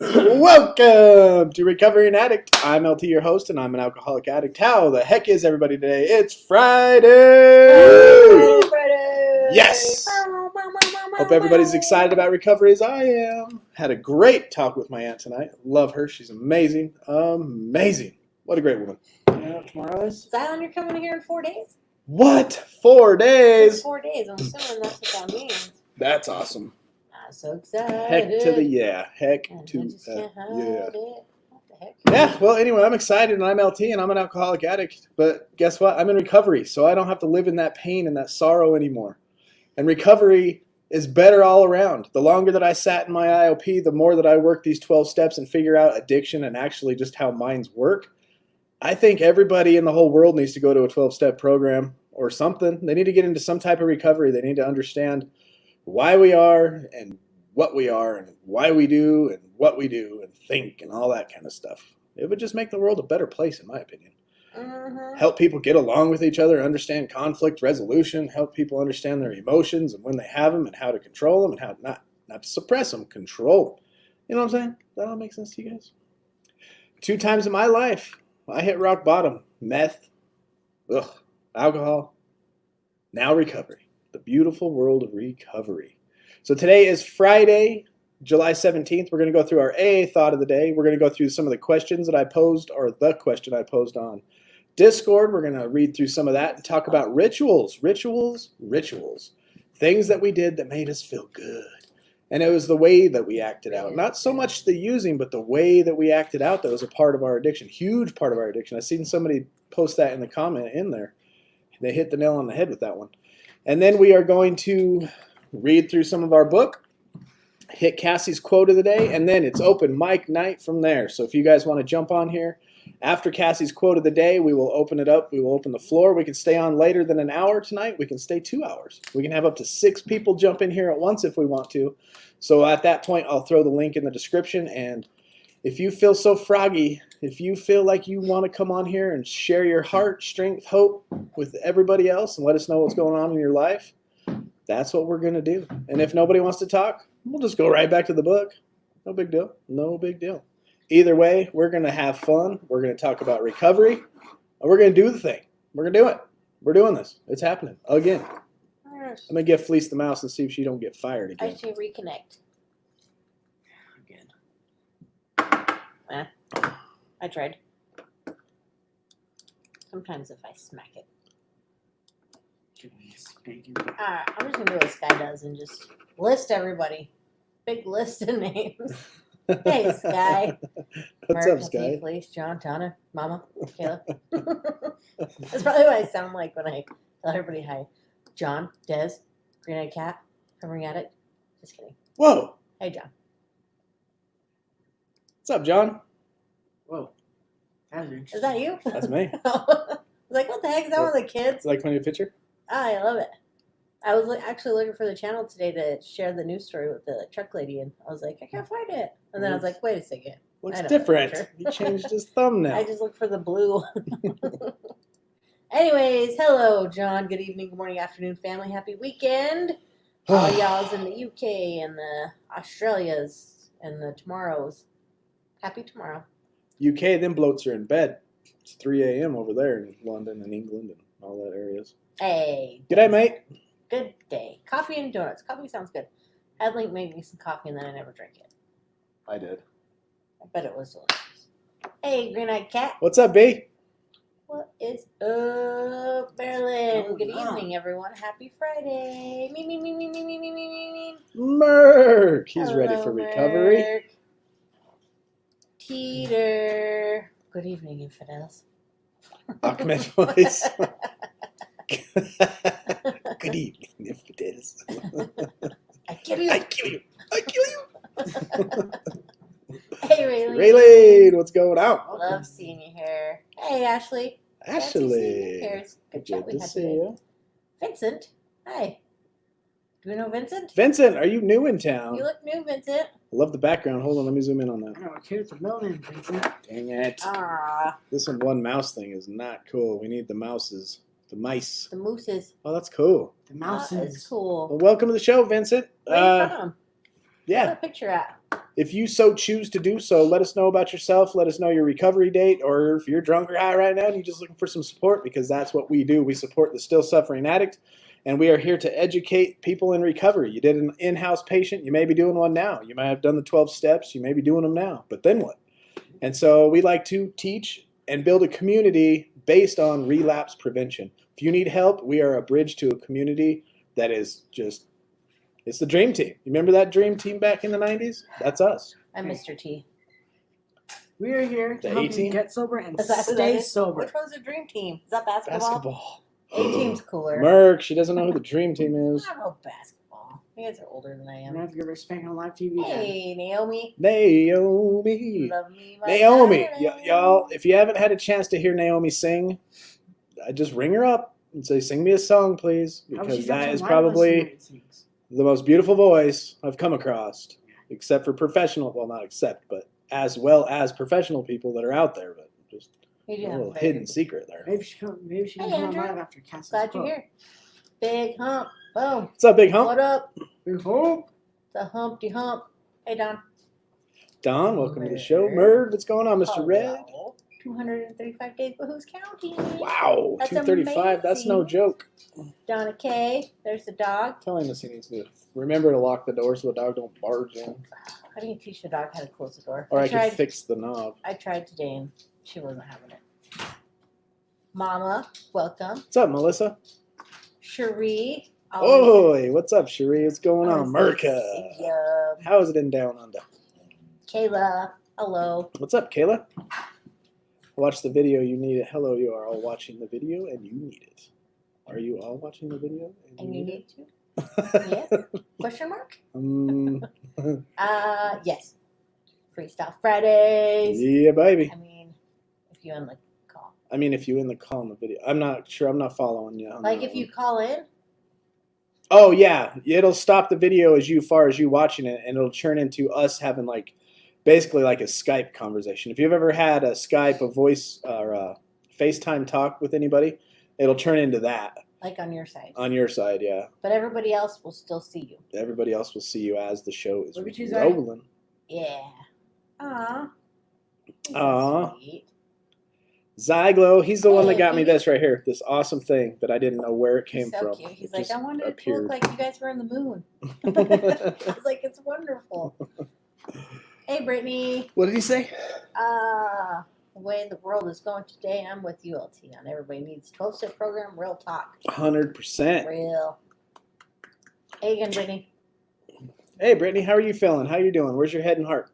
Welcome to Recovery and Addict. I'm LT, your host, and I'm an alcoholic addict. How the heck is everybody today? It's Friday! Friday! Yes! Hope everybody's excited about recovery as I am. Had a great talk with my aunt tonight. Love her. She's amazing. Amazing. What a great woman. Yeah, tomorrow is Zion, you're coming here in 4 days? What? 4 days? It's 4 days. I'm assuming that's what that means. That's awesome. I'm so excited. Heck to the yeah. Heck And to I just can't hide yeah. it. What the heck? Yeah, well, anyway, I'm excited, and I'm LT, and I'm an alcoholic addict. But guess what? I'm in recovery, so I don't have to live in that pain and that sorrow anymore. And recovery is better all around. The longer that I sat in my IOP, the more that I work these 12 steps and figure out addiction and actually just how minds work. I think everybody in the whole world needs to go to a 12-step program or something. They need to get into some type of recovery. They need to understand why we are and what we are and why we do and what we do and think and all that kind of stuff. It would just make the world a better place, in my opinion. Help people get along with each other, understand conflict resolution, help people understand their emotions and when they have them and how to control them and how not to suppress them, control them. You know what I'm saying? Does that all make sense to you guys? 2 times in my life, I hit rock bottom. Meth, alcohol, now recovery. The beautiful world of recovery. So today is Friday, July 17th. We're going to go through our AA thought of the day. We're going to go through some of the questions that I posed, or the question I posed on Discord. We're going to read through some of that and talk about rituals. Things that we did that made us feel good. And it was the way that we acted out. Not so much the using, but the way that we acted out that was a part of our addiction. Huge part of our addiction. I've seen somebody post that in the comment in there. They hit the nail on the head with that one. And then we are going to read through some of our book, hit Cassie's quote of the day, and then it's open mic night from there. So if you guys want to jump on here, after Cassie's quote of the day, we will open it up. We will open the floor. We can stay on later than an hour tonight. We can stay 2 hours. We can have up to 6 people jump in here at once if we want to. So at that point, I'll throw the link in the description. And if you feel so froggy, if you feel like you want to come on here and share your heart, strength, hope with everybody else and let us know what's going on in your life, that's what we're going to do. And if nobody wants to talk, we'll just go right back to the book. No big deal. No big deal. Either way, we're going to have fun. We're going to talk about recovery. And we're going to do the thing. We're going to do it. We're doing this. It's happening again. I'm going to get Fleece the mouse and see if she don't get fired again. I should reconnect. Again. I tried. Sometimes if I smack it. I'm just going to do what Sky does and just list everybody. Big list of names. Hey, Sky. What's Mark, up, Sky? Fleece, John, Tana, Mama, Kayla. That's probably what I sound like when I tell everybody hi. John, Des, Green-Eyed Cat, Recovering Addict. Just kidding. Whoa. Hey, John. What's up, John? Whoa. Is that you? That's me. I was like, what the heck? Is that one of the kids? Like my new picture? I love it. I was actually looking for the channel today to share the news story with the truck lady, and I was like, I can't find it. And then I was like, wait a second. Looks different. He changed his thumbnail. I just looked for the blue. Anyways, hello, John. Good evening, good morning, afternoon, family. Happy weekend. All y'all's in the UK and the Australias and the tomorrows. Happy tomorrow. UK, them bloats are in bed. It's 3 a.m. over there in London and England and all that areas. Hey. G'day, mate. Good day. Coffee and donuts. Coffee sounds good. Adlink made me some coffee and then I never drank it. I did. I bet it was delicious. Hey, Green-Eyed Cat. What's up, B? What is up, Marilyn? Oh, Good wow. evening, everyone. Happy Friday. Me. Merc. He's Hello, ready for recovery. Merc. Teeter. Good evening, infidels. Ahmed voice. Good evening, if it is. I kill you. I kill you. I kill you. Hey, Raylene. Raylene, what's going on? Love seeing you here. Hey, Ashley. Ashley. Good chat we Good to had see today. you. Vincent. Hi. Do you know Vincent? Vincent, are you new in town? You look new, Vincent. I love the background. Hold on, let me zoom in on that. I know, here's the building, Vincent. Dang it. Ah, This one mouse thing is not cool. We need the mouses. The mice. the mooses. Oh, that's cool. The That is mouses. cool. Well, welcome to the show, Vincent. Where are you from? Where's Yeah. that picture at? if you so choose to do so, let us know about yourself. Let us know your recovery date, or if you're drunk or high right now and you're just looking for some support, because that's what we do. We support the still suffering addict, and we are here to educate people in recovery. You did an in-house patient. You may be doing one now. You might have done the 12 steps. You may be doing them now, but then what? And so we like to teach and build a community based on relapse prevention. If you need help, we are a bridge to a community that is just, it's the dream team. You remember that dream team back in the 90s? That's us. I'm Mr. T. We are here to The help A-team? you get sober and Is that who that stay is? sober. Which one's the dream team? Is that basketball? Basketball. A-team's cooler. Merc, she doesn't know who the dream team is. I don't know basketball. You guys are older than I I'm am. gonna have to give her a spank on live TV. Hey, Naomi. Naomi. Love me, my Naomi. darling. Y'all, if you haven't had a chance to hear Naomi sing, I just ring her up and say, sing me a song, please. Because that is probably the most beautiful voice I've come across. Except for professional, well, not except, but as well as professional people that are out there. But just You do a have little very hidden good- secret there. Maybe she can Hey, come on Andrew. live after Cass's Glad you're quote. here. Big hump. Boom. What's up, Big Hump? What up? We hope. The Humpty Hump. Hey, Don. Don, welcome to the show. Murd, what's going on, Mr. Red? Hello. 235 days, but who's counting? Wow, That's 235. That's no amazing. joke. Donna K. There's the dog. Telling us he needs to remember to lock the door so the dog don't barge in. How do you teach the dog how to close the door? Or I tried, could fix the knob. I tried today and she wasn't having it. Mama, welcome. What's up, Melissa? Cherie. Oi, what's up, Cherie? What's going on? Merca. Yeah. How is it in Down Under? Kayla. Hello. What's up, Kayla? Watch the video, you need it. Hello, you are all watching the video and you need it. Are you all watching the video And you need to? it? Yes? Question mark? Mm, Yes. Freestyle Fridays. yeah, baby. I mean, if you in the call. I mean, if you in the call in the video. I'm not sure. I'm not following you. on Like that if you one. call in, Oh, yeah. It'll stop the video as far as you watching it, and it'll turn into us having, like, basically like a Skype conversation. If you've ever had a Skype, a voice, or a FaceTime talk with anybody, it'll turn into that like on your side. on your side, yeah. But everybody else will still see you. Everybody else will see you as the show is Look at you, Zach. rolling. Yeah. Aw. He's so Aw. sweet. Zyglo, he's the one that Hey, got me baby. this right here, this awesome thing that I didn't know where it came He's so from. cute. He's It like, just I wanted it to appeared. look like you guys were on the moon. It's like, it's wonderful. Hey, Brittany. What did he say? The way the world is going today, I'm with you, LT, on everybody needs 12-step program, real talk. 100%. Real. Hey again, Brittany. Hey, Brittany, how are you feeling? How you doing? Where's your head and heart?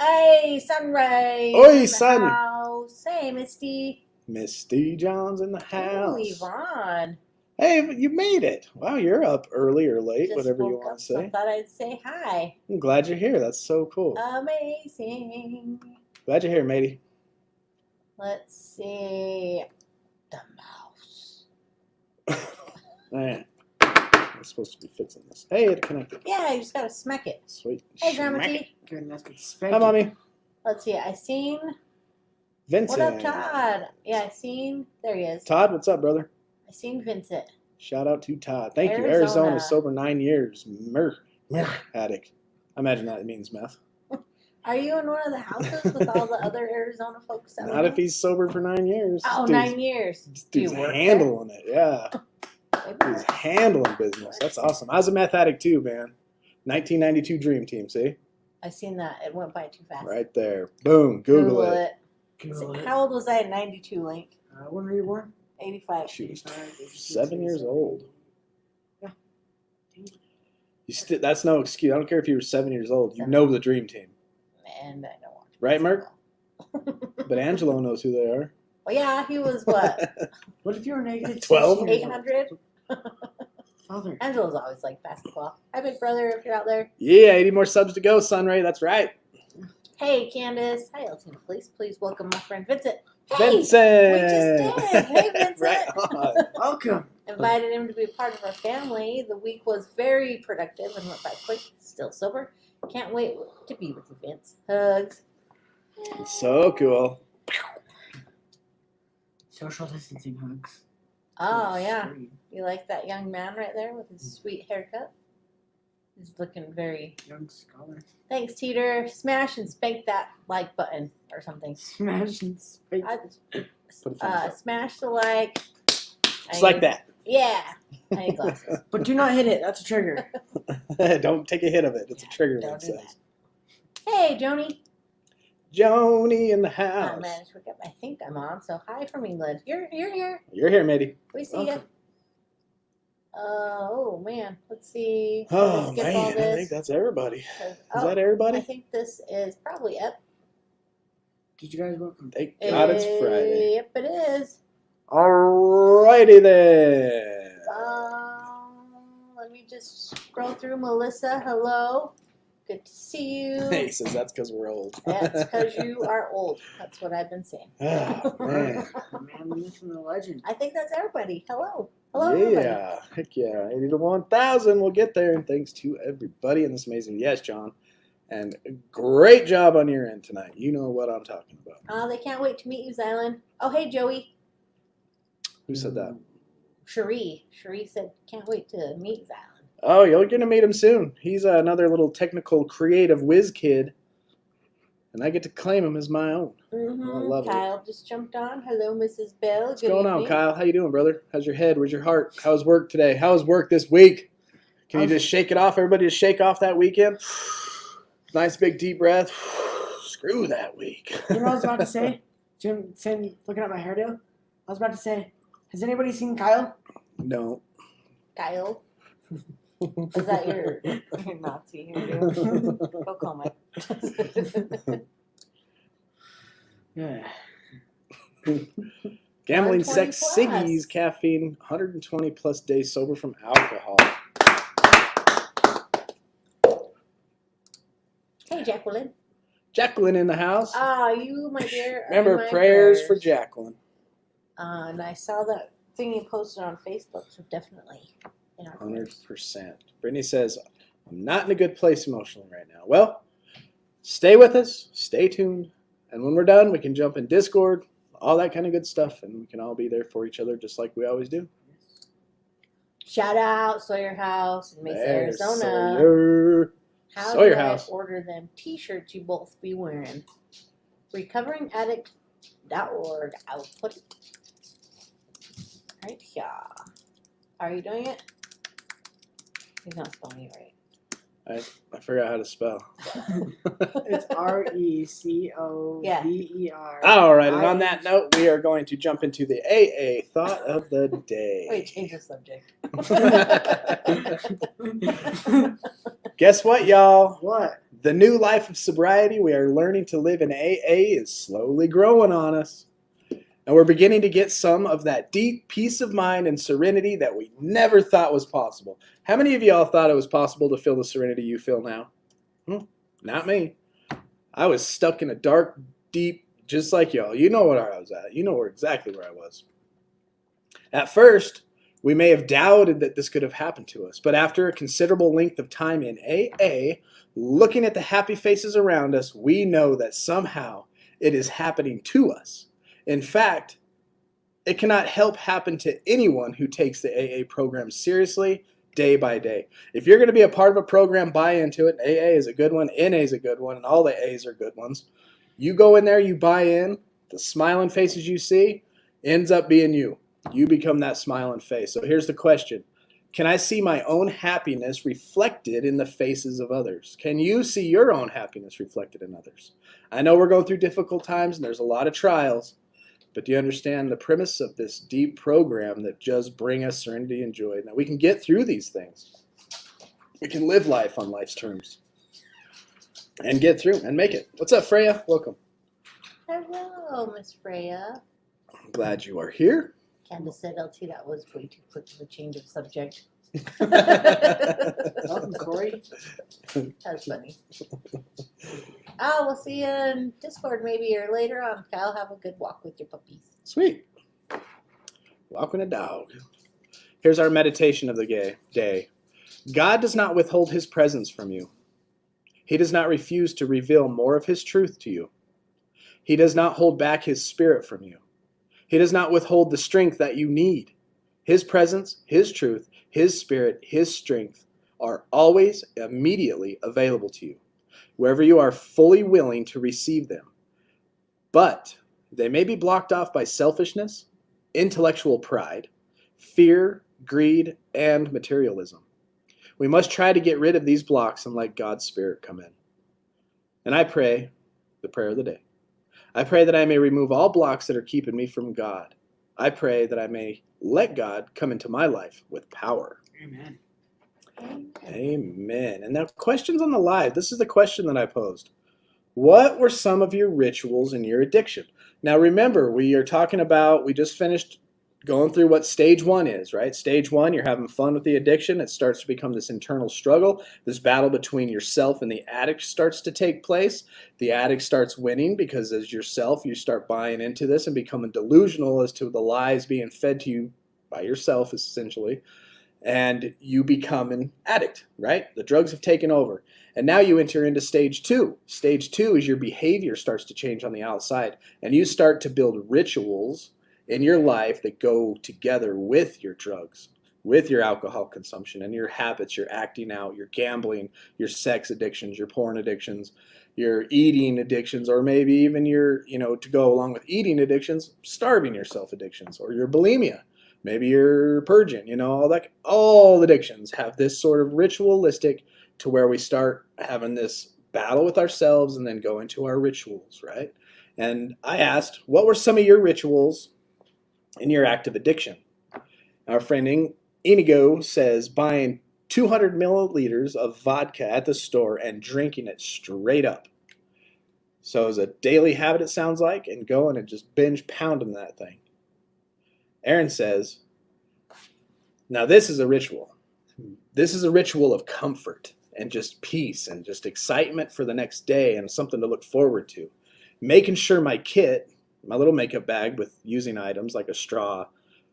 Hey, Sunrise. Oi, in the sun. house. Hey, Misty. Misty John's in the Ooh, house. Yvonne. Hey, you made it. Wow, you're up early or late, Just whatever you woke want up, to so I say. thought I'd say hi. I'm glad you're here. That's so cool. Amazing. Glad you're here, matey. Let's see. The mouse. Man, I'm supposed to be fixing this. Hey, it connected. Yeah, you just gotta smack it. Sweet. Hey, Grandma Smack it. T. Goodness, good spank. Hi, Mommy. Let's see. I seen. Vincent. What up, Todd? Yeah, I seen. There he is. Todd, what's up, brother? I seen Vincent. Shout out to Todd. Thank you. Arizona. Arizona, sober 9 years. Addict. I imagine that means meth. Are you in one of the houses with all the other Arizona folks? That Not we if he's sober for 9 years. know? Oh, This 9 years. This Do you dude's work there? handling it. Yeah. Maybe He's not. handling business. That's awesome. I was a meth addict too, man. 1992 Dream Team, see? I seen that. It went by too fast. Right there. Boom. Google it. Google it. How old was I in 92, Link? When were you born? 85. She was 85, 7 years old. Yeah. That's no excuse. I don't care if you were 7 years old. You 7. know the Dream Team. And I don't want to. Right, Merc? But Angelo knows who they are. Well, yeah, he was what? What if you were negative 12? 6 years old? 800? Father. Angelo's always like basketball. Hi, big brother, if you're out there. Yeah, 80 more subs to go, Sunray. That's right. Hey, Candace. Hi, Ultimate Police. Please welcome my friend Vincent. Hey, Vincent! we just did. Hey, Vincent. Right on. Welcome. Invited him to be a part of our family. The week was very productive and went by quick. Still sober. Can't wait to be with you, Vince. Hugs. So cool. Social distancing hugs. Oh, Good yeah. sweet. You like that young man right there with his sweet haircut? He's looking very. Young scholar. Thanks, Teeter. Smash and spank that like button or something. Smash and spit. Put a thumbs up. Smash the like. Just like that. Yeah. I need glasses. But do not hit it. That's a trigger. Don't take a hit of it. It's a trigger. Don't Like do says. Hey, Joni. Joni in the I house. managed to wake up. I think I'm on. So hi from England. You're here. You're here, matey. We see Okay. you. Oh man. Let's see. Oh Skip man, all I this, think that's everybody. 'cause- Is oh, that I everybody? think this is probably up. Did you guys welcome? Thank God it's Friday. Yep, it is. Alrighty then. Let me just scroll through. Melissa, hello. Good to see you. He says that's because we're old. That's because you are old. That's what I've been saying. Oh, man. Man, the myth and the legend. I think that's everybody. Hello. Hello, everybody. Yeah. Heck yeah. 80 to 1,000. We'll get there. And thanks to everybody in this amazing. Yes, John. And great job on your end tonight. You know what I'm talking about. They can't wait to meet you, Zylan. Oh, hey, Joey. Who said that? Cherie. Cherie said, can't wait to meet Zylan. Oh, you're going to meet him soon. He's another little technical, creative whiz kid. And I get to claim him as my own. Mm-hmm. I love it. Kyle just jumped on. Hello, Mrs. Bell. What's Good going on, evening. Kyle? How you doing, brother? How's your head? Where's your heart? How's work today? How's work this week? Can you just shake it off? Everybody just shake off that weekend? Nice big deep breath. Screw that week. You know what I was about to say? Looking at my hairdo, I was about to say, has anybody seen Kyle? No. Kyle. Is that your Nazi hairdo? Go call my. Yeah. Gambling, 120 sex, plus. ciggies, caffeine, 120 plus days sober from alcohol. Hey, Jacqueline. Jacqueline in the house. Ah, you, my dear. are Remember, my prayers for Jacqueline. And I saw that thing you posted on Facebook, so definitely in our prayers. 100%. Brittany says, I'm not in a good place emotionally right now. Well, stay with us, stay tuned, and when we're done, we can jump in Discord, all that kind of good stuff, and we can all be there for each other just like we always do. Shout out Sawyer House in Mesa, There's Arizona. Sawyer. How Sawyer do House. I order them t-shirts you both be wearing? Recoveringaddict.org. I will put it right here. Are you doing it? He's not spelling it right. I forgot how to spell. It's RECOVER. All right, and on that note, we are going to jump into the AA thought of the day. Wait, change the subject. Guess what, y'all? What? The new life of sobriety we are learning to live in AA is slowly growing on us. And we're beginning to get some of that deep peace of mind and serenity that we never thought was possible. How many of y'all thought it was possible to feel the serenity you feel now? Not me. I was stuck in a dark, deep, just like y'all. You know what I was at. You know exactly where I was. At first, we may have doubted that this could have happened to us, but after a considerable length of time in AA, looking at the happy faces around us, we know that somehow it is happening to us. In fact, it cannot help happen to anyone who takes the AA program seriously day by day. If you're going to be a part of a program, buy into it. AA is a good one, NA is a good one, and all the A's are good ones. You go in there, you buy in, the smiling faces you see ends up being you. You become that smiling face. So here's the question. Can I see my own happiness reflected in the faces of others? Can you see your own happiness reflected in others? I know we're going through difficult times and there's a lot of trials, but do you understand the premise of this deep program that just bring us serenity and joy, and that we can get through these things? We can live life on life's terms and get through and make it. What's up, Freya? Welcome. Hello, Miss Freya. I'm glad you are here. Candace said, LT, that was way too quick of a change of subject. Welcome, Corey. That's funny. Oh, we'll see you in Discord maybe or later on. Kyle, have a good walk with your puppies. Sweet. Walking a dog. Here's our meditation of the day. God does not withhold his presence from you. He does not refuse to reveal more of his truth to you. He does not hold back his spirit from you. He does not withhold the strength that you need. His presence, his truth, his spirit, his strength are always immediately available to you, wherever you are fully willing to receive them. But they may be blocked off by selfishness, intellectual pride, fear, greed, and materialism. We must try to get rid of these blocks and let God's Spirit come in. And I pray, the prayer of the day, I pray that I may remove all blocks that are keeping me from God. I pray that I may let God come into my life with power. Amen. Amen. And now, questions on the live. This is the question that I posed. What were some of your rituals in your addiction? Now, remember, we just finished going through what stage 1 is, right? Stage 1, you're having fun with the addiction. It starts to become this internal struggle. This battle between yourself and the addict starts to take place. The addict starts winning because as yourself, you start buying into this and becoming delusional as to the lies being fed to you by yourself, essentially. And you become an addict, right? The drugs have taken over. And now you enter into stage 2. Stage 2 is your behavior starts to change on the outside. And you start to build rituals in your life that go together with your drugs, with your alcohol consumption and your habits, your acting out, your gambling, your sex addictions, your porn addictions, your eating addictions, or maybe even your, to go along with eating addictions, starving yourself addictions, or your bulimia. Maybe you're purging, all addictions have this sort of ritualistic to where we start having this battle with ourselves and then go into our rituals, right? And I asked, what were some of your rituals in your active addiction? Our friend Inigo says buying 200 milliliters of vodka at the store and drinking it straight up. So it's a daily habit, it sounds like, and going and just binge pounding that thing. Aaron says, now this is a ritual. This is a ritual of comfort and just peace and just excitement for the next day and something to look forward to. Making sure my kit, my little makeup bag with using items like a straw,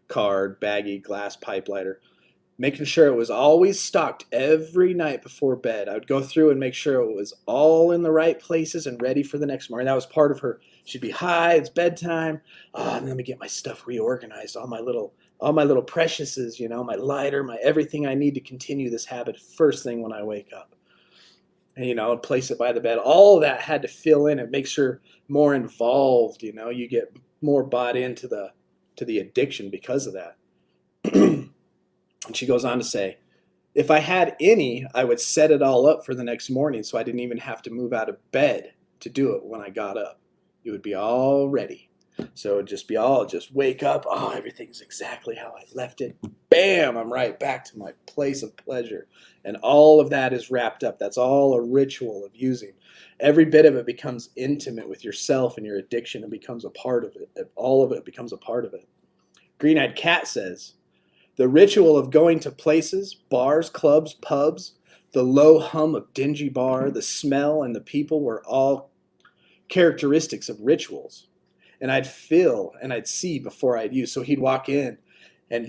card, baggie, glass pipe lighter, making sure it was always stocked every night before bed. I would go through and make sure it was all in the right places and ready for the next morning. That was part of her. She'd be high, it's bedtime. And let me get my stuff reorganized, all my little preciouses, my lighter, my everything I need to continue this habit first thing when I wake up. And, place it by the bed. All of that had to fill in. It makes her more involved, you get more bought into the addiction because of that. And she goes on to say, if I had any, I would set it all up for the next morning so I didn't even have to move out of bed to do it when I got up. It would be all ready. So it would just be just wake up. Oh, everything's exactly how I left it. Bam, I'm right back to my place of pleasure. And all of that is wrapped up. That's all a ritual of using. Every bit of it becomes intimate with yourself and your addiction and becomes a part of it. All of it becomes a part of it. Green-Eyed Cat says, the ritual of going to places, bars, clubs, pubs, the low hum of dingy bar, the smell, and the people were all characteristics of rituals. And I'd feel and I'd see before I'd use. So he'd walk in and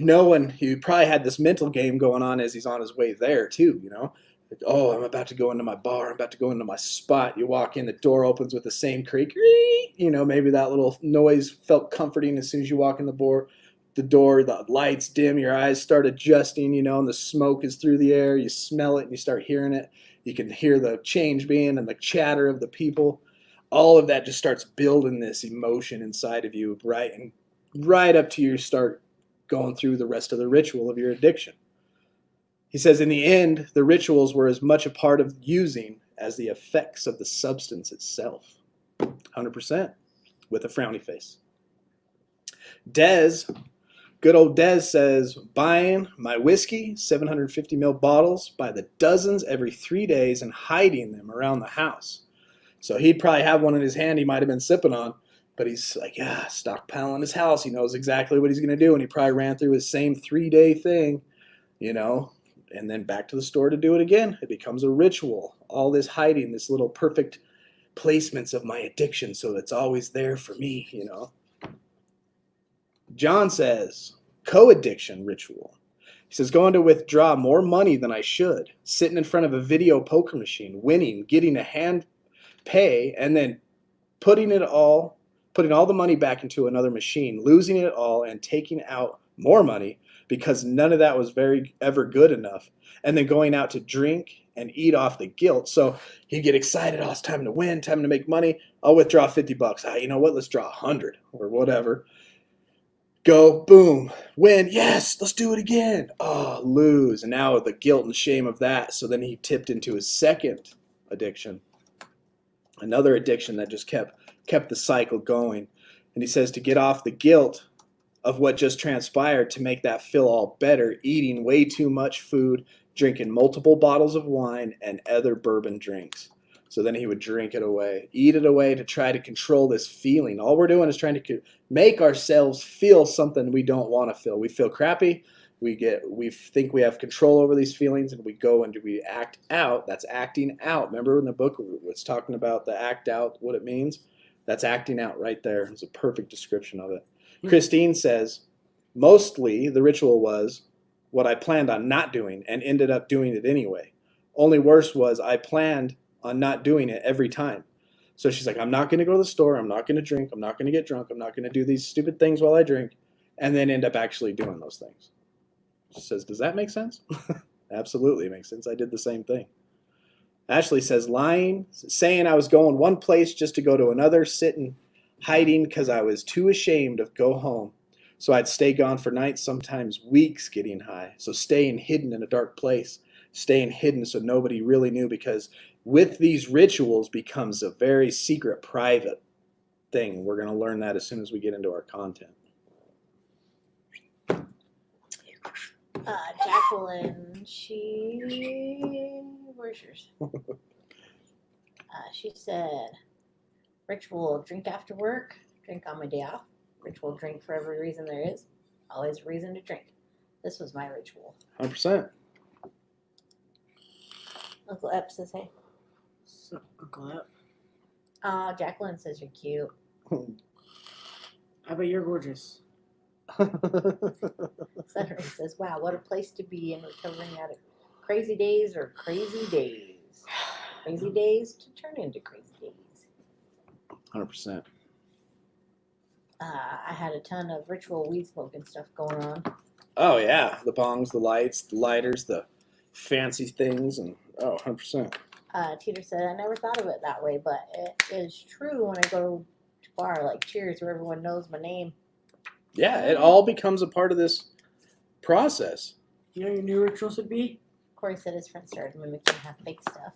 he probably had this mental game going on as he's on his way there too, Like, oh, I'm about to go into my bar. I'm about to go into my spot. You walk in, the door opens with the same creak. Maybe that little noise felt comforting as soon as you walk in the door, the lights dim, your eyes start adjusting, and the smoke is through the air. You smell it and you start hearing it. You can hear the change being and the chatter of the people. All of that just starts building this emotion inside of you, right? And right up to you start going through the rest of the ritual of your addiction. He says, in the end, the rituals were as much a part of using as the effects of the substance itself. 100%, with a frowny face. Good old Dez says, buying my whiskey, 750 ml bottles by the dozens every 3 days and hiding them around the house. So he'd probably have one in his hand he might have been sipping on, but he's like, stockpiling his house. He knows exactly what he's going to do. And he probably ran through his same 3-day thing, and then back to the store to do it again. It becomes a ritual. All this hiding, this little perfect placements of my addiction so it's always there for me, John says, co-addiction ritual. He says, going to withdraw more money than I should, sitting in front of a video poker machine, winning, getting a hand pay, and then putting all the money back into another machine, losing it all and taking out more money because none of that was ever good enough. And then going out to drink and eat off the guilt. So he'd get excited. Oh, it's time to win, time to make money. I'll withdraw $50. Ah, you know what? Let's draw 100 or whatever. Go, boom, win. Yes, let's do it again. Oh, lose. And now the guilt and shame of that. So then he tipped into his second addiction. Another addiction that just kept the cycle going. And he says to get off the guilt of what just transpired, to make that feel all better, eating way too much food, drinking multiple bottles of wine and other bourbon drinks. So then he would drink it away, eat it away to try to control this feeling. All we're doing is trying to make ourselves feel something we don't want to feel. We feel crappy. We think we have control over these feelings, and we go and we act out. That's acting out. Remember in the book it's talking about the act out, what it means? That's acting out right there. It's a perfect description of it. Christine says, mostly the ritual was what I planned on not doing and ended up doing it anyway. Only worse was I planned on not doing it every time. So she's like, I'm not going to go to the store. I'm not going to drink. I'm not going to get drunk. I'm not going to do these stupid things while I drink, and then end up actually doing those things. She says, does that make sense? Absolutely makes sense. I did the same thing. Ashley says, lying, saying I was going one place just to go to another, sitting, hiding because I was too ashamed to go home. So I'd stay gone for nights, sometimes weeks getting high. So staying hidden in a dark place, staying hidden so nobody really knew, because with these rituals becomes a very secret, private thing. We're going to learn that as soon as we get into our content. Jacqueline, where's yours? She said, ritual, drink after work, drink on my day off. Ritual, drink for every reason there is. Always a reason to drink. This was my ritual. 100%. Uncle Ep says, hey. So, Uncle Ep. Jacqueline says you're cute. I bet you're gorgeous. Cedric says, wow, what a place to be in, recovering out of crazy days or crazy days. Crazy days to turn into crazy days. 100%. I had a ton of ritual weed smoking stuff going on. Oh, yeah. The bongs, the lights, the lighters, the fancy things, and 100%. Teeter said, I never thought of it that way, but it is true when I go to bar like Cheers where everyone knows my name. Yeah, it all becomes a part of this process. You know what your new rituals would be? Corey said his friends started mimicking half fake stuff.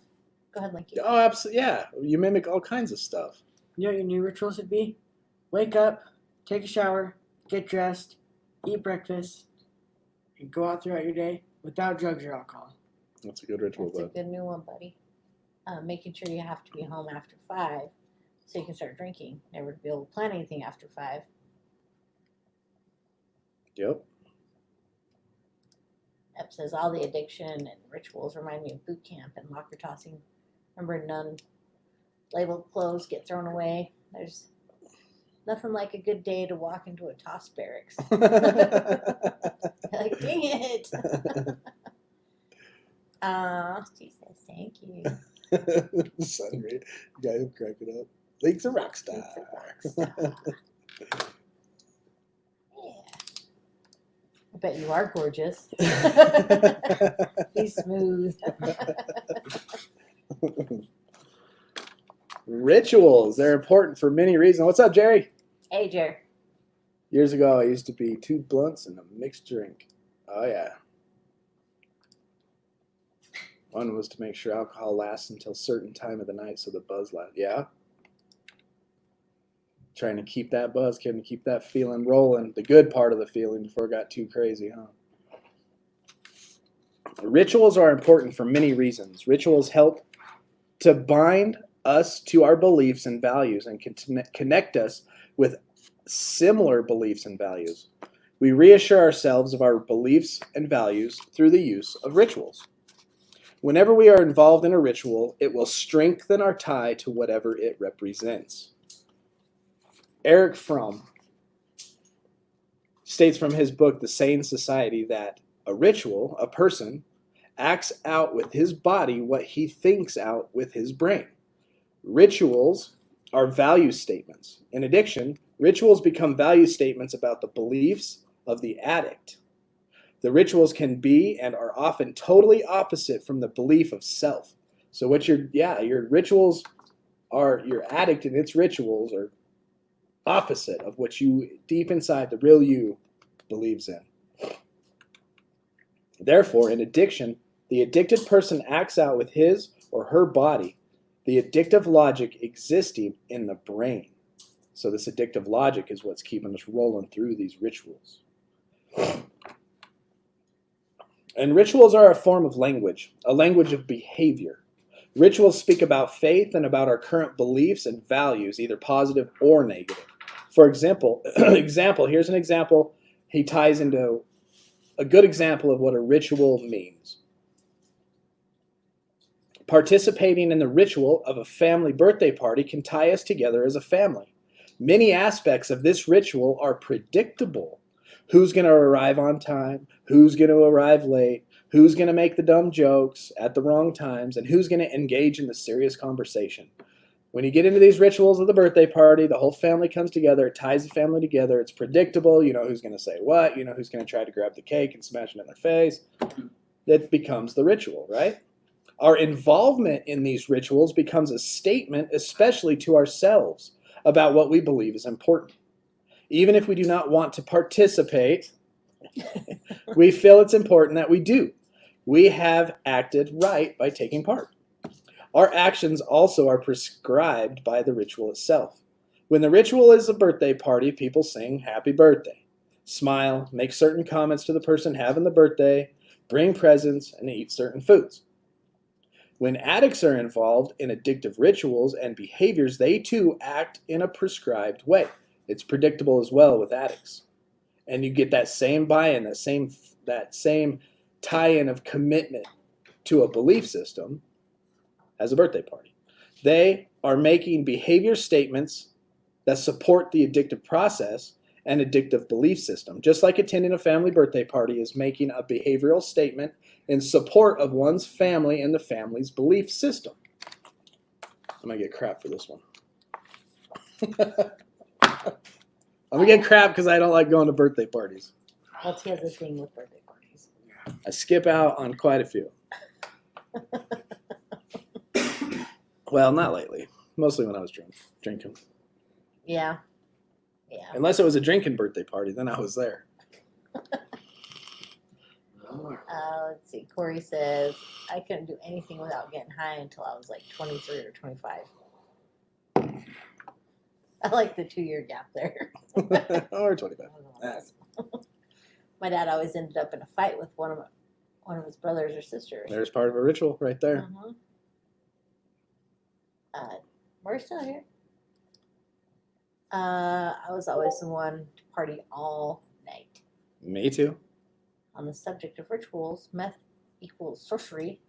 Go ahead, Linky. Oh, absolutely. Yeah, you mimic all kinds of stuff. You know what your new rituals would be? Wake up, take a shower, get dressed, eat breakfast, and go out throughout your day without drugs or alcohol. That's a good ritual, That's a bud. good new one, buddy. Making sure you have to be home after 5 so you can start drinking. Never to be able to plan anything after 5. Yep. Ep says all the addiction and rituals remind me of boot camp and locker tossing. Remember, none labeled clothes get thrown away. There's nothing like a good day to walk into a toss barracks. Like, dang it. She says thank you. Sunray, guy who cracked it up. Link's a rock star. It's a rock star. Yeah. I bet you are gorgeous. He's smooth. Rituals, they're important for many reasons. What's up, Jerry? Hey, Jer. Years ago, I used to be 2 blunts and a mixed drink. Oh, yeah. One was to make sure alcohol lasts until a certain time of the night so the buzz lasts. Yeah. Trying to keep that buzz, trying to keep that feeling rolling, the good part of the feeling before it got too crazy, huh? Rituals are important for many reasons. Rituals help to bind us to our beliefs and values and connect us with similar beliefs and values. We reassure ourselves of our beliefs and values through the use of rituals. Whenever we are involved in a ritual, it will strengthen our tie to whatever it represents. Eric Fromm states from his book, The Sane Society, that a ritual, a person, acts out with his body what he thinks out with his brain. Rituals are value statements. In addiction, rituals become value statements about the beliefs of the addict. The rituals can be and are often totally opposite from the belief of self. So what your rituals are, your addict and its rituals are opposite of what you deep inside, the real you, believes in. Therefore, in addiction, the addicted person acts out with his or her body the addictive logic existing in the brain. So this addictive logic is what's keeping us rolling through these rituals. And rituals are a form of language, a language of behavior. Rituals speak about faith and about our current beliefs and values, either positive or negative. For example, here's an example he ties into a good example of what a ritual means. Participating in the ritual of a family birthday party can tie us together as a family. Many aspects of this ritual are predictable. Who's going to arrive on time? Who's going to arrive late? Who's going to make the dumb jokes at the wrong times? And who's going to engage in the serious conversation? When you get into these rituals of the birthday party, the whole family comes together. It ties the family together. It's predictable. You know who's going to say what. You know who's going to try to grab the cake and smash it in their face. That becomes the ritual, right? Our involvement in these rituals becomes a statement, especially to ourselves, about what we believe is important. Even if we do not want to participate, we feel it's important that we do. We have acted right by taking part. Our actions also are prescribed by the ritual itself. When the ritual is a birthday party, people sing happy birthday, smile, make certain comments to the person having the birthday, bring presents, and eat certain foods. When addicts are involved in addictive rituals and behaviors, they too act in a prescribed way. It's predictable as well with addicts. And you get that same buy-in, that same tie-in of commitment to a belief system as a birthday party. They are making behavior statements that support the addictive process and addictive belief system. Just like attending a family birthday party is making a behavioral statement in support of one's family and the family's belief system. I'm going to get crap for this one. I'm going to get crap because I don't like going to birthday parties. Well, he has a thing with birthday parties. I skip out on quite a few. Well, not lately. Mostly when I was drinking. Yeah. Yeah. Unless it was a drinking birthday party, then I was there. Let's see. Corey says, I couldn't do anything without getting high until I was like 23 or 25. I like the 2-year gap there. Or 25. My dad always ended up in a fight with one of his brothers or sisters. There's part of a ritual right there. We're still here. I was always the one to party all night. Me too. On the subject of rituals, Meth Equals Sorcery,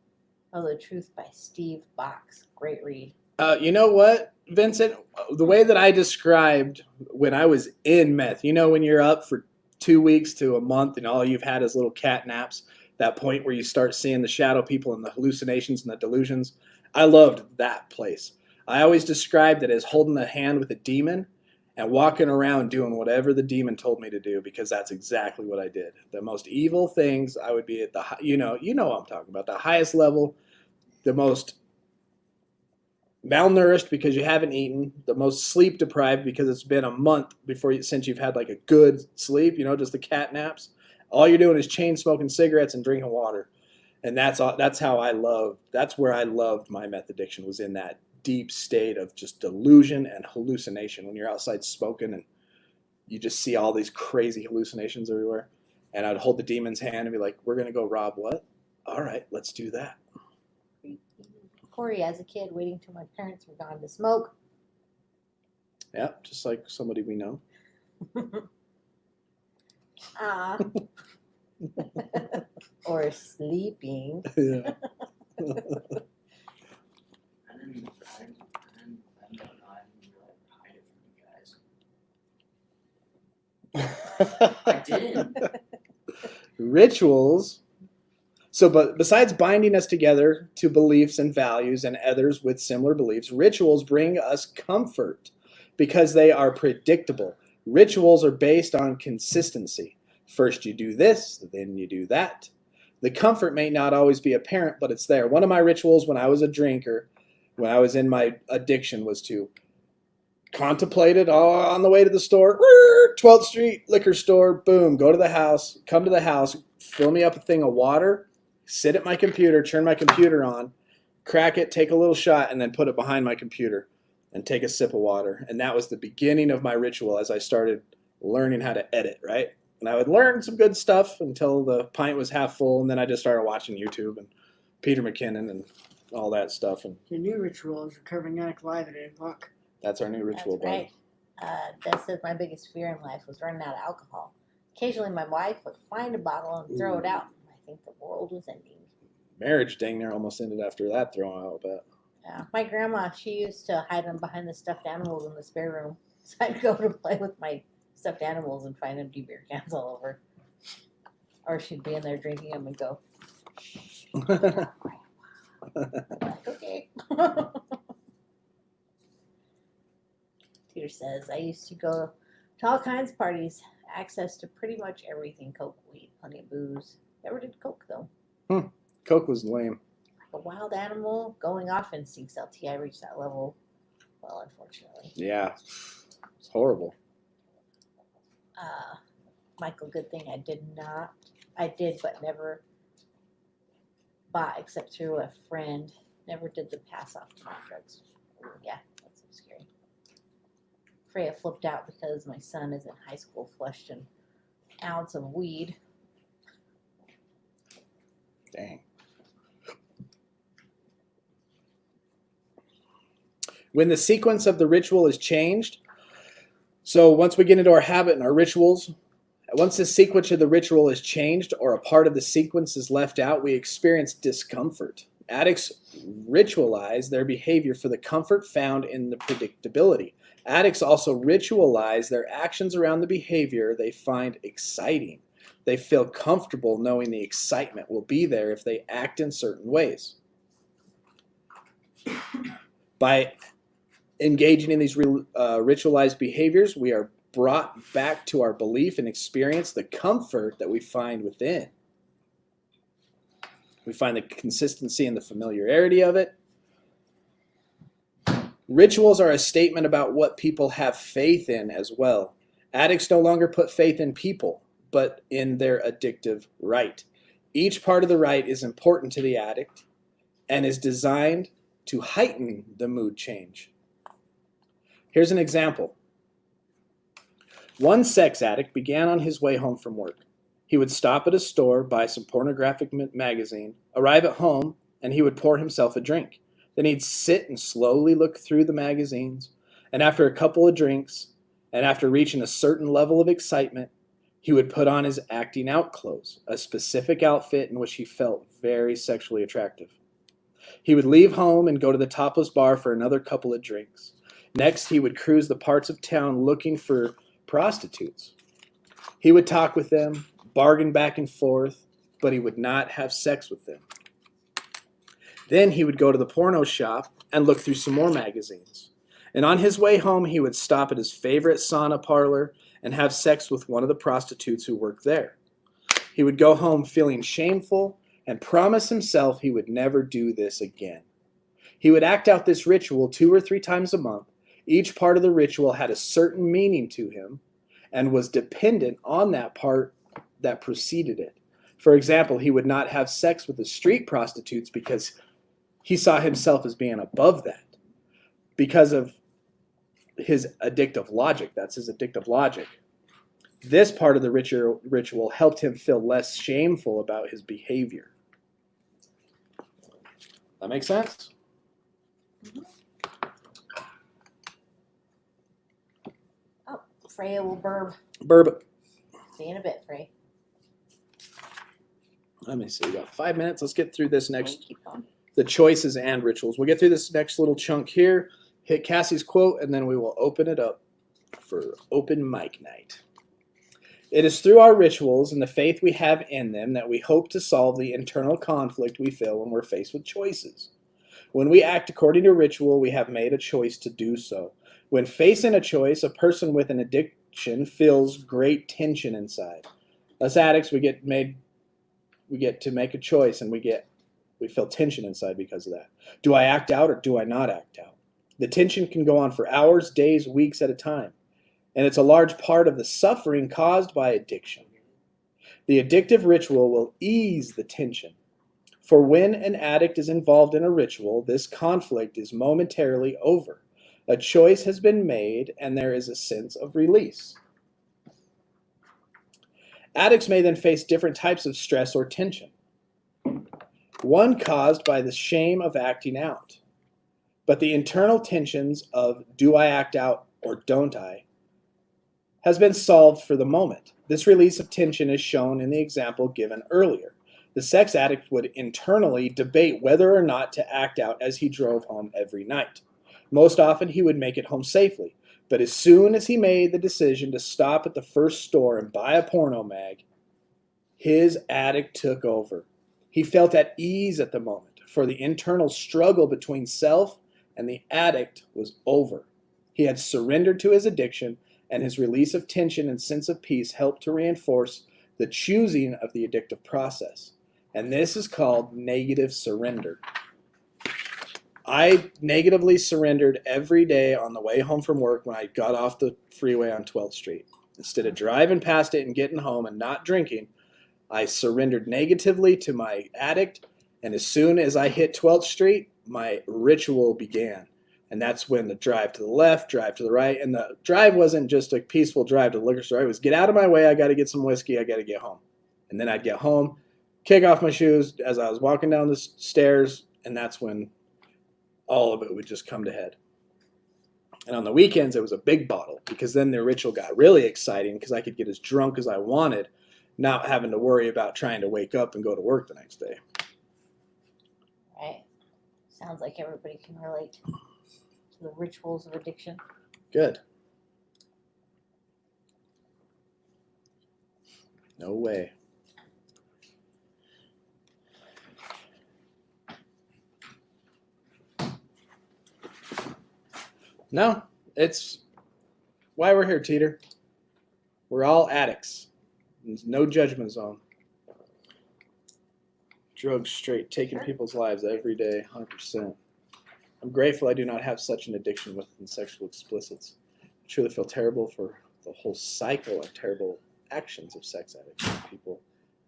Know the Truth by Steve Box. Great read. You know what, Vincent? The way that I described when I was in meth, you know when you're up for 2 weeks to a month and all you've had is little cat naps, that point where you start seeing the shadow people and the hallucinations and the delusions. I loved that place. I always described it as holding a hand with a demon and walking around doing whatever the demon told me to do, because that's exactly what I did. The most evil things, I would be at the, you know what I'm talking about, the highest level, the most malnourished because you haven't eaten, the most sleep deprived because it's been a month since you've had like a good sleep, just the cat naps. All you're doing is chain smoking cigarettes and drinking water. And that's where I loved my meth addiction, was in that deep state of just delusion and hallucination when you're outside smoking and you just see all these crazy hallucinations everywhere. And I'd hold the demon's hand and be like, we're going to go rob what? All right, let's do that. Corey, as a kid, waiting till my parents were gone to smoke. Yeah, just like somebody we know. Or sleeping. Yeah. I didn't. Rituals. So, but besides binding us together to beliefs and values and others with similar beliefs, rituals bring us comfort because they are predictable. Rituals are based on consistency. First you do this, then you do that. The comfort may not always be apparent, but it's there. One of my rituals when I was a drinker, when I was in my addiction, was to contemplate it all on the way to the store. 12th Street liquor store, boom, go to the house, come to the house, fill me up a thing of water, sit at my computer, turn my computer on, crack it, take a little shot, and then put it behind my computer and take a sip of water. And that was the beginning of my ritual as I started learning how to edit, right? And I would learn some good stuff until the pint was half full, and then I just started watching YouTube and Peter McKinnon and all that stuff. And Your new ritual is recovering addict live at 8 o'clock. that's our new ritual, That's right. That says my biggest fear in life was running out of alcohol. Occasionally, my wife would find a bottle and throw it out. I think the world was ending. Marriage dang near almost ended after that throwing out, but Yeah, my grandma, she used to hide them behind the stuffed animals in the spare room. So I'd go to play with my stuffed animals and find empty beer cans all over. Or she'd be in there drinking them and go, I'm like, okay. Peter says, I used to go to all kinds of parties, access to pretty much everything, coke, weed, plenty of booze. Never did coke, though. Coke was lame. Like a wild animal going off instincts. LT, I reached that level, well, unfortunately. Yeah, it's horrible. Michael, good thing I did not. I did, but never bought except through a friend. Never did the pass off to my drugs. Yeah, that's so scary. Freya flipped out because my son is in high school, flushed an ounce of weed. Dang. When the sequence of the ritual is changed, so once we get into our habit and our rituals, once the sequence of the ritual is changed or a part of the sequence is left out, we experience discomfort. Addicts ritualize their behavior for the comfort found in the predictability. Addicts also ritualize their actions around the behavior they find exciting. They feel comfortable knowing the excitement will be there if they act in certain ways. By engaging in these ritualized behaviors, we are brought back to our belief and experience the comfort that we find within. We find the consistency and the familiarity of it. Rituals are a statement about what people have faith in as well. Addicts no longer put faith in people, but in their addictive right. Each part of the right is important to the addict and is designed to heighten the mood change. Here's an example. One sex addict began on his way home from work. He would stop at a store, buy some pornographic magazine, arrive at home, and he would pour himself a drink. Then he'd sit and slowly look through the magazines, and after a couple of drinks, and after reaching a certain level of excitement, he would put on his acting out clothes, a specific outfit in which he felt very sexually attractive. He would leave home and go to the topless bar for another couple of drinks. Next, he would cruise the parts of town looking for prostitutes. He would talk with them, bargain back and forth, but he would not have sex with them. Then he would go to the porno shop and look through some more magazines. And on his way home, he would stop at his favorite sauna parlor and have sex with one of the prostitutes who worked there. He would go home feeling shameful and promise himself he would never do this again. He would act out this ritual 2 or 3 times a month. Each part of the ritual had a certain meaning to him and was dependent on that part that preceded it. For example, he would not have sex with the street prostitutes because he saw himself as being above that. Because of his addictive logic, that's his addictive logic. This part of the ritual helped him feel less shameful about his behavior. That makes sense? Oh, Freya will burb. Burb. See you in a bit, Frey. Let me see. We got 5 minutes. Let's get through this next. Keep going. The choices and rituals. We'll get through this next little chunk here, hit Cassie's quote, and then we will open it up for open mic night. It is through our rituals and the faith we have in them that we hope to solve the internal conflict we feel when we're faced with choices. When we act according to ritual, we have made a choice to do so. When facing a choice, a person with an addiction feels great tension inside. Us addicts, we get to make a choice, and we feel tension inside because of that. Do I act out or do I not act out? The tension can go on for hours, days, weeks at a time, and it's a large part of the suffering caused by addiction. The addictive ritual will ease the tension. For when an addict is involved in a ritual, this conflict is momentarily over. A choice has been made, and there is a sense of release. Addicts may then face different types of stress or tension. One caused by the shame of acting out. But the internal tensions of do I act out or don't I has been solved for the moment. This release of tension is shown in the example given earlier. The sex addict would internally debate whether or not to act out as he drove home every night. Most often he would make it home safely, but as soon as he made the decision to stop at the first store and buy a porno mag, his addict took over. He felt at ease at the moment, for the internal struggle between self and the addict was over. He had surrendered to his addiction, and his release of tension and sense of peace helped to reinforce the choosing of the addictive process. And this is called negative surrender. I negatively surrendered every day on the way home from work when I got off the freeway on 12th Street. Instead of driving past it and getting home and not drinking, I surrendered negatively to my addict, and as soon as I hit 12th Street, my ritual began. And that's when the drive to the left, drive to the right, and the drive wasn't just a peaceful drive to the liquor store. It was get out of my way, I got to get some whiskey, I got to get home. And then I'd get home, kick off my shoes as I was walking down the stairs, and that's when all of it would just come to head. And on the weekends, it was a big bottle, because then the ritual got really exciting because I could get as drunk as I wanted, not having to worry about trying to wake up and go to work the next day. Right. Sounds like everybody can relate to the rituals of addiction. Good. No way. No, it's why we're here, Teeter. We're all addicts. There's no judgment zone. Drugs straight, taking people's lives every day, 100%. I'm grateful I do not have such an addiction with sexual explicits. I truly feel terrible for the whole cycle of terrible actions of sex addicts, people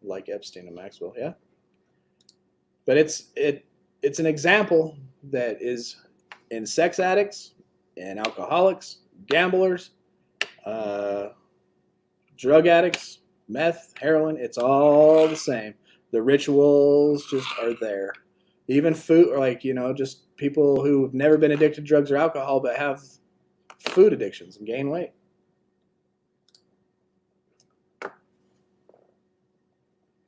like Epstein and Maxwell. Yeah, but it's an example that is in sex addicts, and alcoholics, gamblers, drug addicts, meth, heroin. It's all the same. The rituals just are there. Even food, or just people who've never been addicted to drugs or alcohol but have food addictions and gain weight.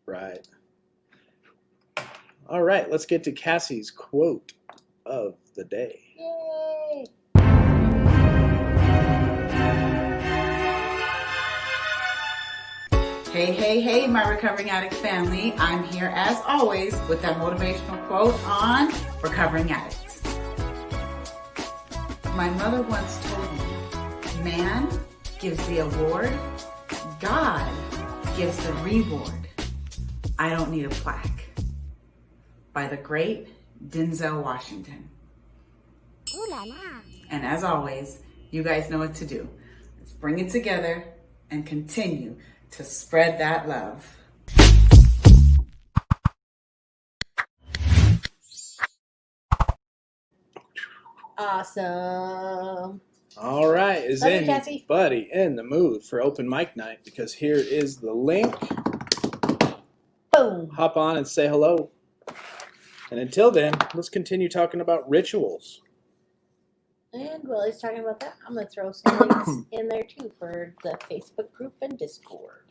Right. All right, let's get to Cassie's quote of the day. Yay! Hey, my recovering addict family. I'm here as always with that motivational quote on recovering addicts. My mother once told me, man gives the award, God gives the reward. I don't need a plaque. By the great Denzel Washington. Ooh la la. And as always, you guys know what to do. Let's bring it together and continue to spread that love. Awesome. All right, is Love you, Cassie. anybody in the mood for open mic night? Because here is the link. Boom. Hop on and say hello. And until then, let's continue talking about rituals. And while he's talking about that, I'm going to throw some links in there too for the Facebook group and Discord.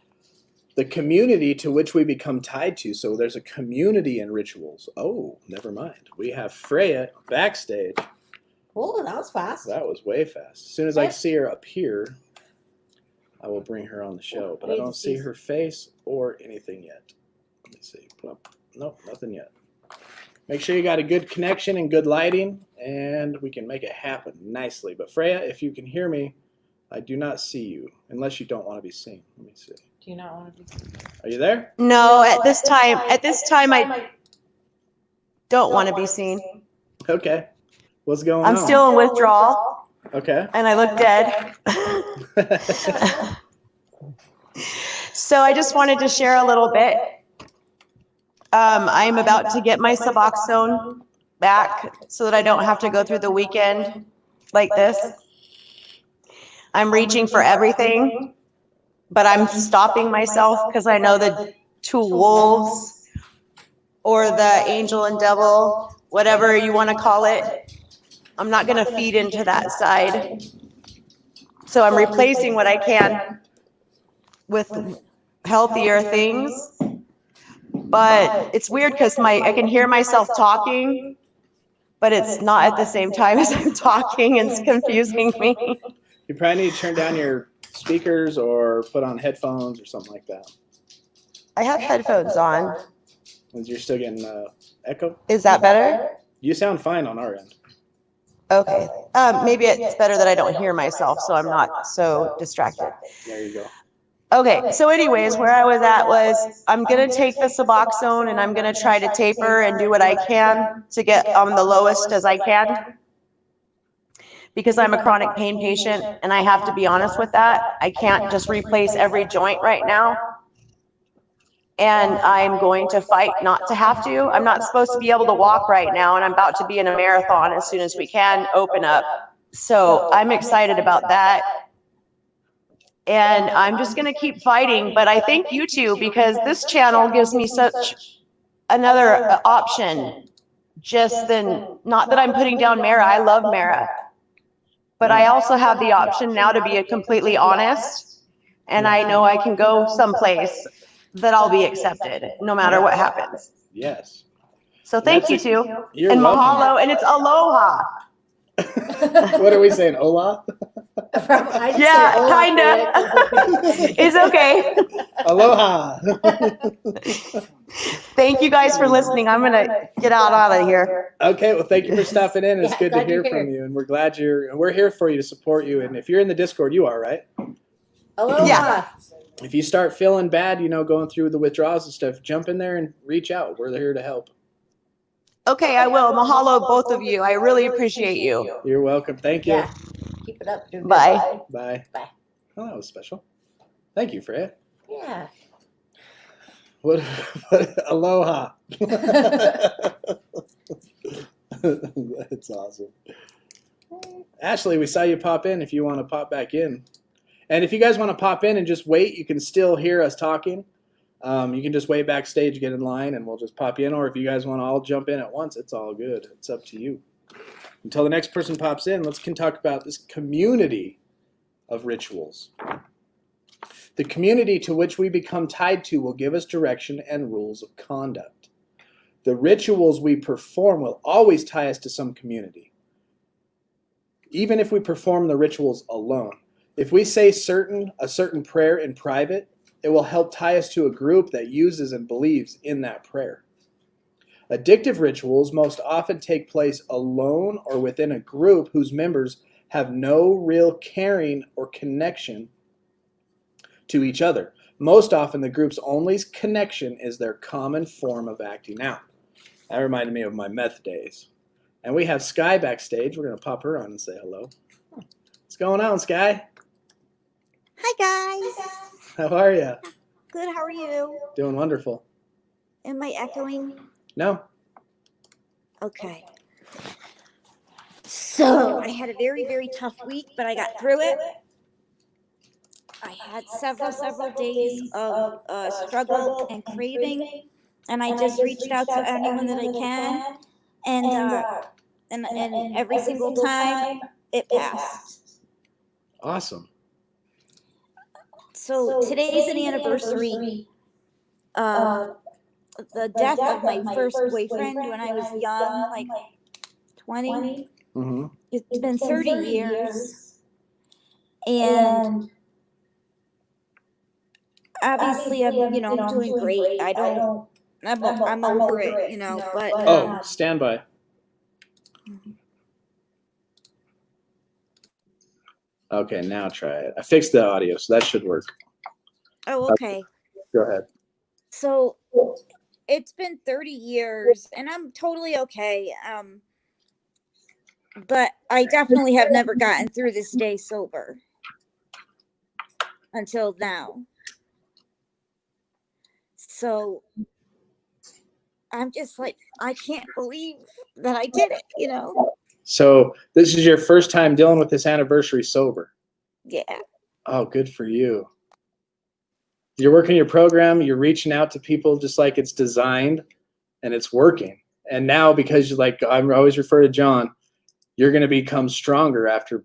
The community to which we become tied to. So there's a community in rituals. Oh, never mind. We have Freya backstage. Oh, that was fast. That was way fast. As soon as I Yeah. see her up here, I will bring her on the show. But I don't see her face or anything yet. Let me see. Nope, nothing yet. Make sure you got a good connection and good lighting, and we can make it happen nicely. But Freya, if you can hear me, I do not see you, unless you don't want to be seen. Let me see. Do you not want to be? Are you there? No, at this time, I don't want to be seen. Okay. What's going on? I'm still in withdrawal, Okay. and I look dead. So I just wanted to share a little bit. I'm about to get my Suboxone back so that I don't have to go through the weekend like this. I'm reaching for everything, but I'm stopping myself because I know the two wolves, or the angel and devil, whatever you want to call it, I'm not going to feed into that side. So I'm replacing what I can with healthier things. But it's weird because I can hear myself talking, but it's not at the same time as I'm talking, and it's confusing me. You probably need to turn down your speakers or put on headphones or something like that. I have headphones on. Because you're still getting echo. Is that better? You sound fine on our end. Okay. Maybe it's better that I don't hear myself, so I'm not so distracted. There you go. Okay, so anyways, where I was at was I'm going to take the Suboxone and I'm going to try to taper and do what I can to get on the lowest as I can, because I'm a chronic pain patient, and I have to be honest with that. I can't just replace every joint right now, and I'm going to fight not to have to. I'm not supposed to be able to walk right now, and I'm about to be in a marathon as soon as we can open up. So I'm excited about that. And I'm just going to keep fighting, but I thank you two, because this channel gives me such another option. Just then, not that I'm putting down Mara, I love Mara, but I also have the option now to be completely honest, and I know I can go someplace that I'll be accepted no matter what happens. Yes. So thank you two, You're and welcome. mahalo, and it's aloha. What are we saying? Hola? Yeah, kinda. It's okay. Aloha. Thank you guys for listening. I'm gonna get out of here. Okay, well, thank you for stopping in. It's Yeah, good to glad hear you're from here. you, and we're here for you to support you. And if you're in the Discord, you are, right? Aloha. Yeah. If you start feeling bad, going through the withdrawals and stuff, jump in there and reach out. We're here to help. Okay, I will. Mahalo, both of you. I really appreciate you. You're welcome. Thank you. Yeah. Keep it up. Do good. Bye. Bye. Bye. Oh, that was special. Thank you, Freya. Yeah. What aloha. That's awesome. Ashley, we saw you pop in if you want to pop back in. And if you guys want to pop in and just wait, you can still hear us talking. You can just wait backstage, get in line, and we'll just pop in. Or if you guys want to all jump in at once, it's all good. It's up to you. Until the next person pops in, let's talk about this community of rituals. The community to which we become tied to will give us direction and rules of conduct. The rituals we perform will always tie us to some community, even if we perform the rituals alone. If we say a certain prayer in private, it will help tie us to a group that uses and believes in that prayer. Addictive rituals most often take place alone or within a group whose members have no real caring or connection to each other. Most often, the group's only connection is their common form of acting out. That reminded me of my meth days. And we have Sky backstage. We're going to pop her on and say hello. What's going on, Sky? Hi guys. How are you? Good, how are you? Doing wonderful. Am I echoing? No? Okay. So, I had a very, very tough week, but I got through it. I had several days of struggle and craving, and I just reached out to anyone that I can, and every single time it passed. Awesome. So today's an anniversary of the death of my first boyfriend when I was young, like 20. Mm-hmm. It's been 30 years, and obviously I'm doing great. I'm over it, but Oh, stand by. Okay, now try it. I fixed the audio, so that should work. Oh, okay. Go ahead. So it's been 30 years and I'm totally okay. But I definitely have never gotten through this day sober until now. So I'm just like, I can't believe that I did it, you know? So this is your first time dealing with this anniversary sober. Yeah. Oh, good for you. You're working your program, you're reaching out to people just like it's designed, and it's working. And now, because you like, I always refer to John, you're going to become stronger after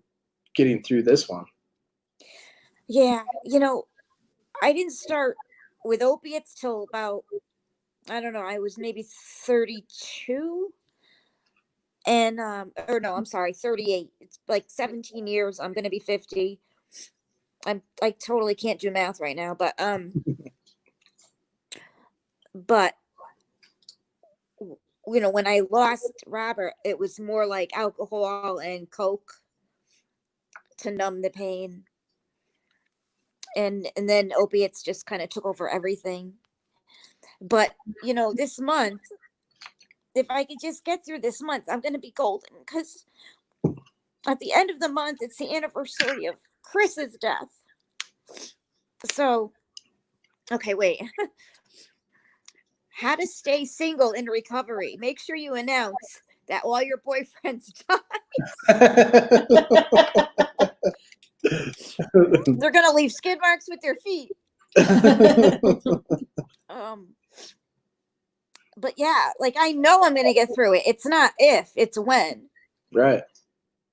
getting through this one. Yeah. You know, I didn't start with opiates till about, I don't know, I was maybe 32. And, or no, I'm sorry, 38. It's like 17 years. I'm going to be 50. I totally can't do math right now, but you know, when I lost Robert, it was more like alcohol and Coke to numb the pain. And then opiates just kind of took over everything. But, you know, this month, if I could just get through this month, I'm going to be golden, because at the end of the month, it's the anniversary of Chris's death. So, okay, wait. How to stay single in recovery. Make sure you announce that all your boyfriends die. They're going to leave skid marks with their feet. But yeah, like, I know I'm going to get through it. It's not if, it's when. Right.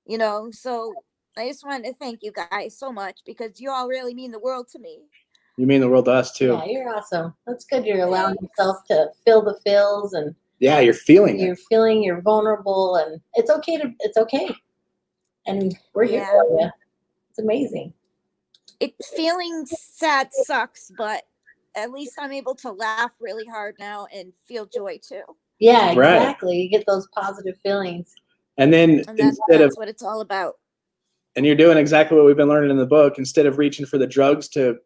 You know, so I just wanted to thank you guys so much, because you all really mean the world to me. You mean the world to us too. Yeah, you're awesome. That's good. You're allowing yourself to feel the feels, and Yeah, you're feeling you're it. feeling you're vulnerable, and it's okay. And we're here for you. It's amazing. Feeling sad sucks, but at least I'm able to laugh really hard now and feel joy too. Yeah, Right. exactly. You get those positive feelings. And then And that's what it's all about. And you're doing exactly what we've been learning in the book. Instead of reaching for the drugs to,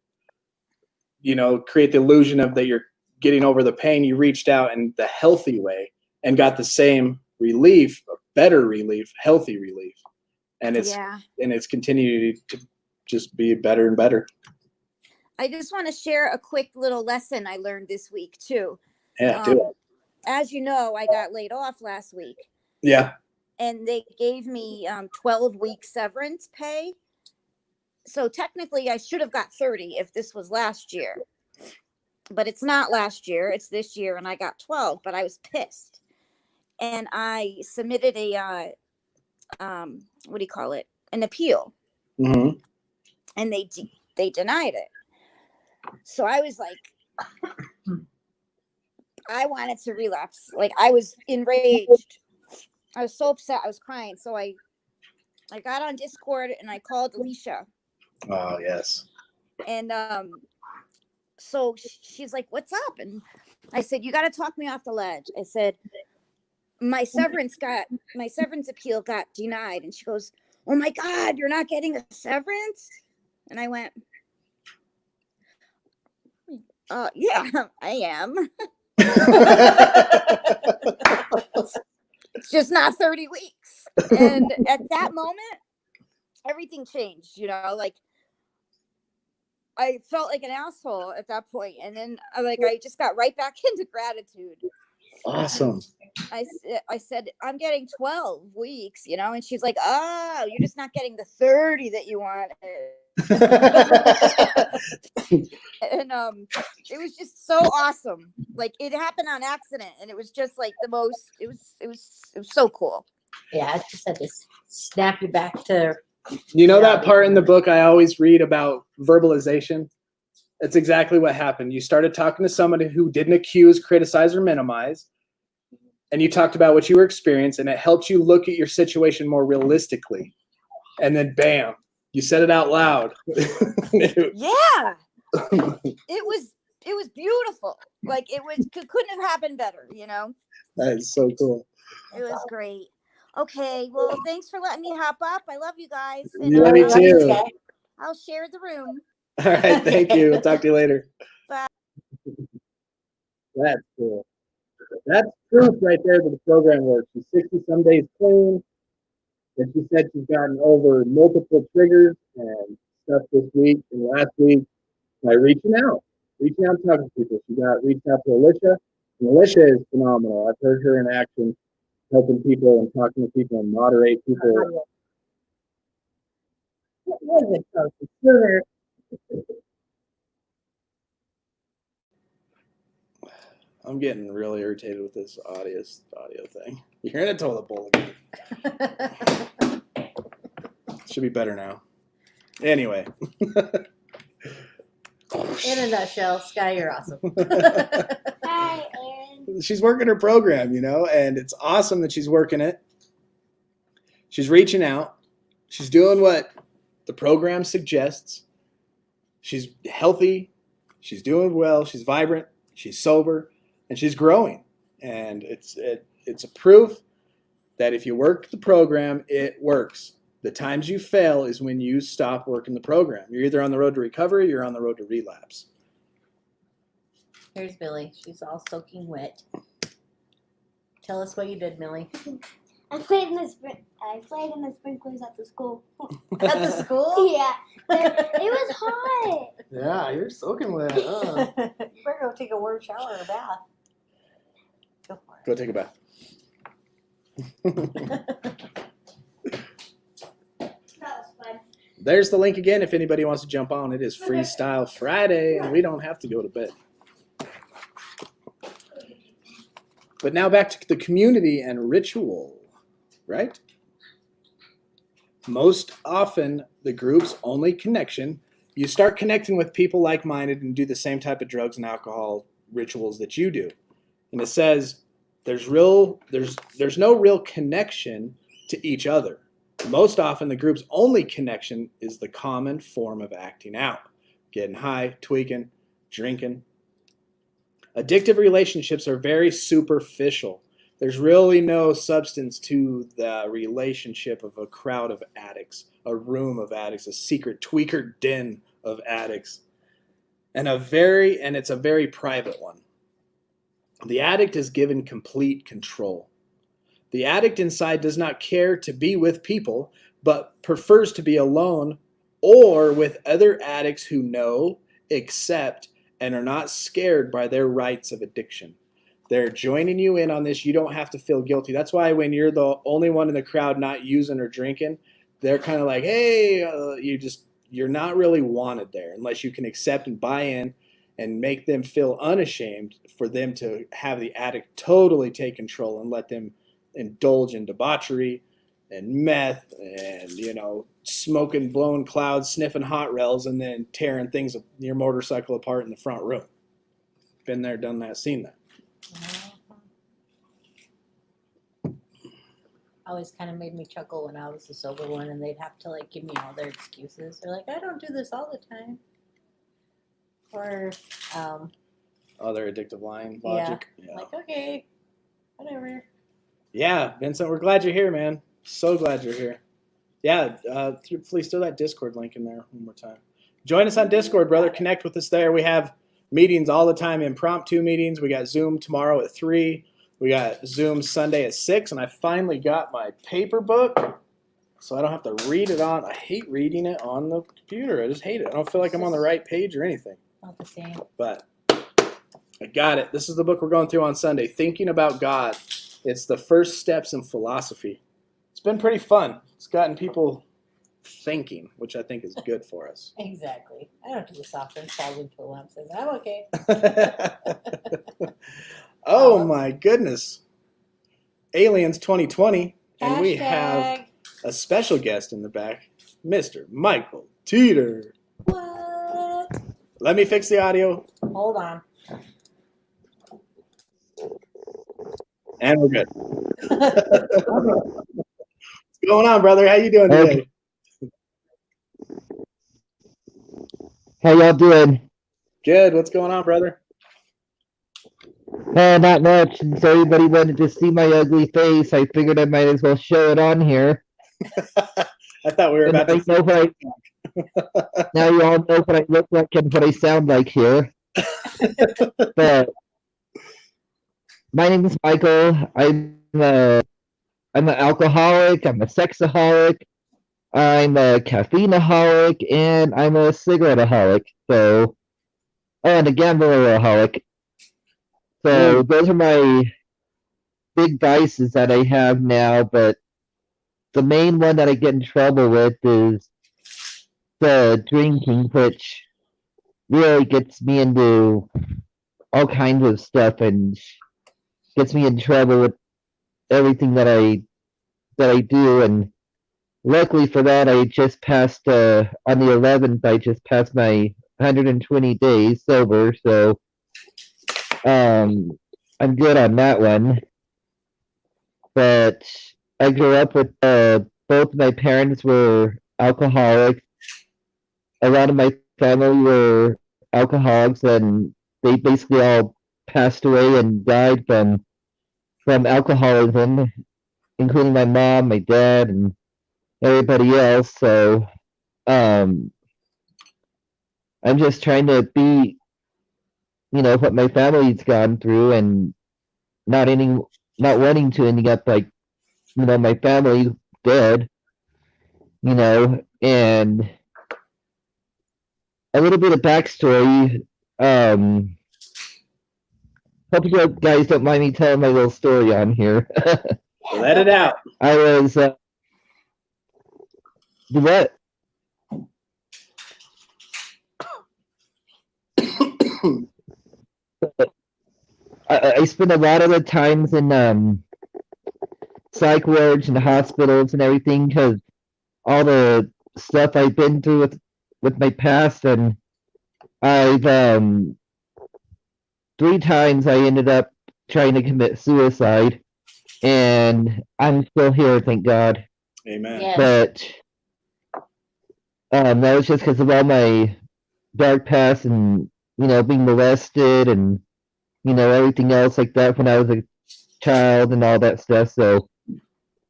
you know, create the illusion of that you're getting over the pain, you reached out in the healthy way and got the same relief, better relief, healthy relief. And it's continued to just be better and better. I just want to share a quick little lesson I learned this week too. Yeah, do it. As you know, I got laid off last week. Yeah. And they gave me 12-week severance pay. So technically I should have got 30 if this was last year. But it's not last year, it's this year, and I got 12, but I was pissed. And I submitted a what do you call it? An appeal. Mm-hmm. And they denied it. So I was like, I wanted to relapse. Like, I was enraged. I was so upset. I was crying. So I got on Discord and I called Alicia. Oh, yes. And so she's like, what's up? And I said, you got to talk me off the ledge. I said, my severance appeal got denied. And she goes, oh my God, you're not getting a severance? And I went, yeah, I am. It's just not 30 weeks. And at that moment, everything changed, you know, like I felt like an asshole at that point. And then I just got right back into gratitude. Awesome. I said, I'm getting 12 weeks, you know, and she's like, oh, you're just not getting the 30 that you wanted. And it was just so awesome. Like, it happened on accident, and it was just like the most, it was so cool. Yeah, I just had to snap you back to. You know that part in the book I always read about verbalization? That's exactly what happened. You started talking to somebody who didn't accuse, criticize, or minimize, and you talked about what you were experiencing, and it helped you look at your situation more realistically. And then, bam, you said it out loud. Yeah. It was beautiful. Like, couldn't have happened better, you know? That is so cool. It was great. Okay, well, thanks for letting me hop up. I love you guys. And Love you too. I'll share the room. All right, thank you. We'll talk to you later. Bye. That's cool. That's proof right there that the program works. She's 60 some days clean. And she said she's gotten over multiple triggers and stuff this week and last week by reaching out and talking to people. She got reached out to Alicia, and Alicia is phenomenal. I've heard her in action, helping people and talking to people and moderate people. I'm getting really irritated with this audio thing. You're in a toilet bowl again. Should be better now. Anyway. In a nutshell, Sky, you're awesome. Hi, Aaron. She's working her program, and it's awesome that she's working it. She's reaching out. She's doing what the program suggests. She's healthy. She's doing well. She's vibrant. She's sober. And she's growing. And it's a proof that if you work the program, it works. The times you fail is when you stop working the program. You're either on the road to recovery or you're on the road to relapse. Here's Millie. She's all soaking wet. Tell us what you did, Millie. I played in the sprinklers at the school. At the school? Yeah, it was hot. Yeah, you're soaking wet. You better go take a warm shower or a bath. Go for Go take a bath. That was fun. There's the link again if anybody wants to jump on. It is Freestyle Friday, and we don't have to go to bed. But now back to the community and ritual, right? Most often, the group's only connection, you start connecting with people like-minded and do the same type of drugs and alcohol rituals that you do. And it says there's no real connection to each other. Most often, the group's only connection is the common form of acting out, getting high, tweaking, drinking. Addictive relationships are very superficial. There's really no substance to the relationship of a crowd of addicts, a room of addicts, a secret tweaker den of addicts, and it's a very private one. The addict is given complete control. The addict inside does not care to be with people, but prefers to be alone or with other addicts who know, accept, and are not scared by their rights of addiction. They're joining you in on this. You don't have to feel guilty. That's why when you're the only one in the crowd not using or drinking, they're kind of like, hey, you're not really wanted there unless you can accept and buy in and make them feel unashamed for them to have the addict totally take control and let them indulge in debauchery and meth and, smoking, blowing clouds, sniffing hot rails, and then tearing things of your motorcycle apart in the front room. Been there, done that, seen that. Always kind of made me chuckle when I was the sober one, and they'd have to give me all their excuses. They're like, I don't do this all the time. Or, Other addictive lying logic. Yeah. like, okay, whatever. Yeah, Vincent, we're glad you're here, man. So glad you're here. Yeah, please throw that Discord link in there one more time. Join us on Discord, brother. Connect with us there. We have meetings all the time, impromptu meetings. We got Zoom tomorrow at 3. We got Zoom Sunday at 6. And I finally got my paper book, so I don't have to read it on. I hate reading it on the computer. I just hate it. I don't feel like I'm on the right page or anything. Not the same. But I got it. This is the book we're going through on Sunday, Thinking About God. It's the first steps in philosophy. It's been pretty fun. It's gotten people thinking, which I think is good for us. Exactly. I don't do the soft drinks falls into a lump. Says I'm okay. Oh my goodness. Aliens 2020. And we have Hashtag. a special guest in the back, Mr. Michael Teeter. What? Let me fix the audio. Hold on. And we're good. What's going on, brother? How you doing today? How y'all doing? Good. What's going on, brother? Not much. Since everybody wanted to see my ugly face, I figured I might as well show it on here. I thought we were And about to. now you all know what I look like and what I sound like here. But my name is Michael. I'm an alcoholic. I'm a sexaholic. I'm a caffeineaholic, and I'm a cigaretteaholic. So, and a gambleraholic. So those are my big vices that I have now. But the main one that I get in trouble with is the drinking, which really gets me into all kinds of stuff and gets me in trouble with everything that I do. And luckily for that, I just passed on the 11th. I just passed my 120 days sober, so I'm good on that one. But I grew up with both my parents were alcoholics. A lot of my family were alcoholics, and they basically all passed away and died from alcoholism, including my mom, my dad, and everybody else. So I'm just trying to be, what my family's gone through, and not wanting to end up like, my family dead, and a little bit of backstory. Hope you guys don't mind me telling my little story on here. Let it out. I was what? I spent a lot of the times in psych wards and hospitals and everything because all the stuff I've been through with my past, and I've 3 times I ended up trying to commit suicide, and I'm still here, thank God. Amen. Yes. But that was just because of all my dark past and being molested and everything else like that when I was a child and all that stuff. So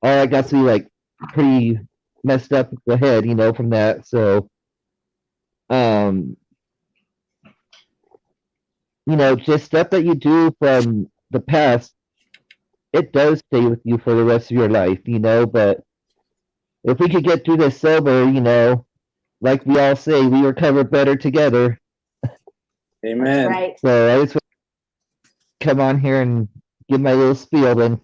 all that got to be like pretty messed up in the head, from that. So just stuff that you do from the past, it does stay with you for the rest of your life, but if we could get through this sober, like we all say, we recover better together. Amen. Right. So I just want to come on here and give my little spiel then.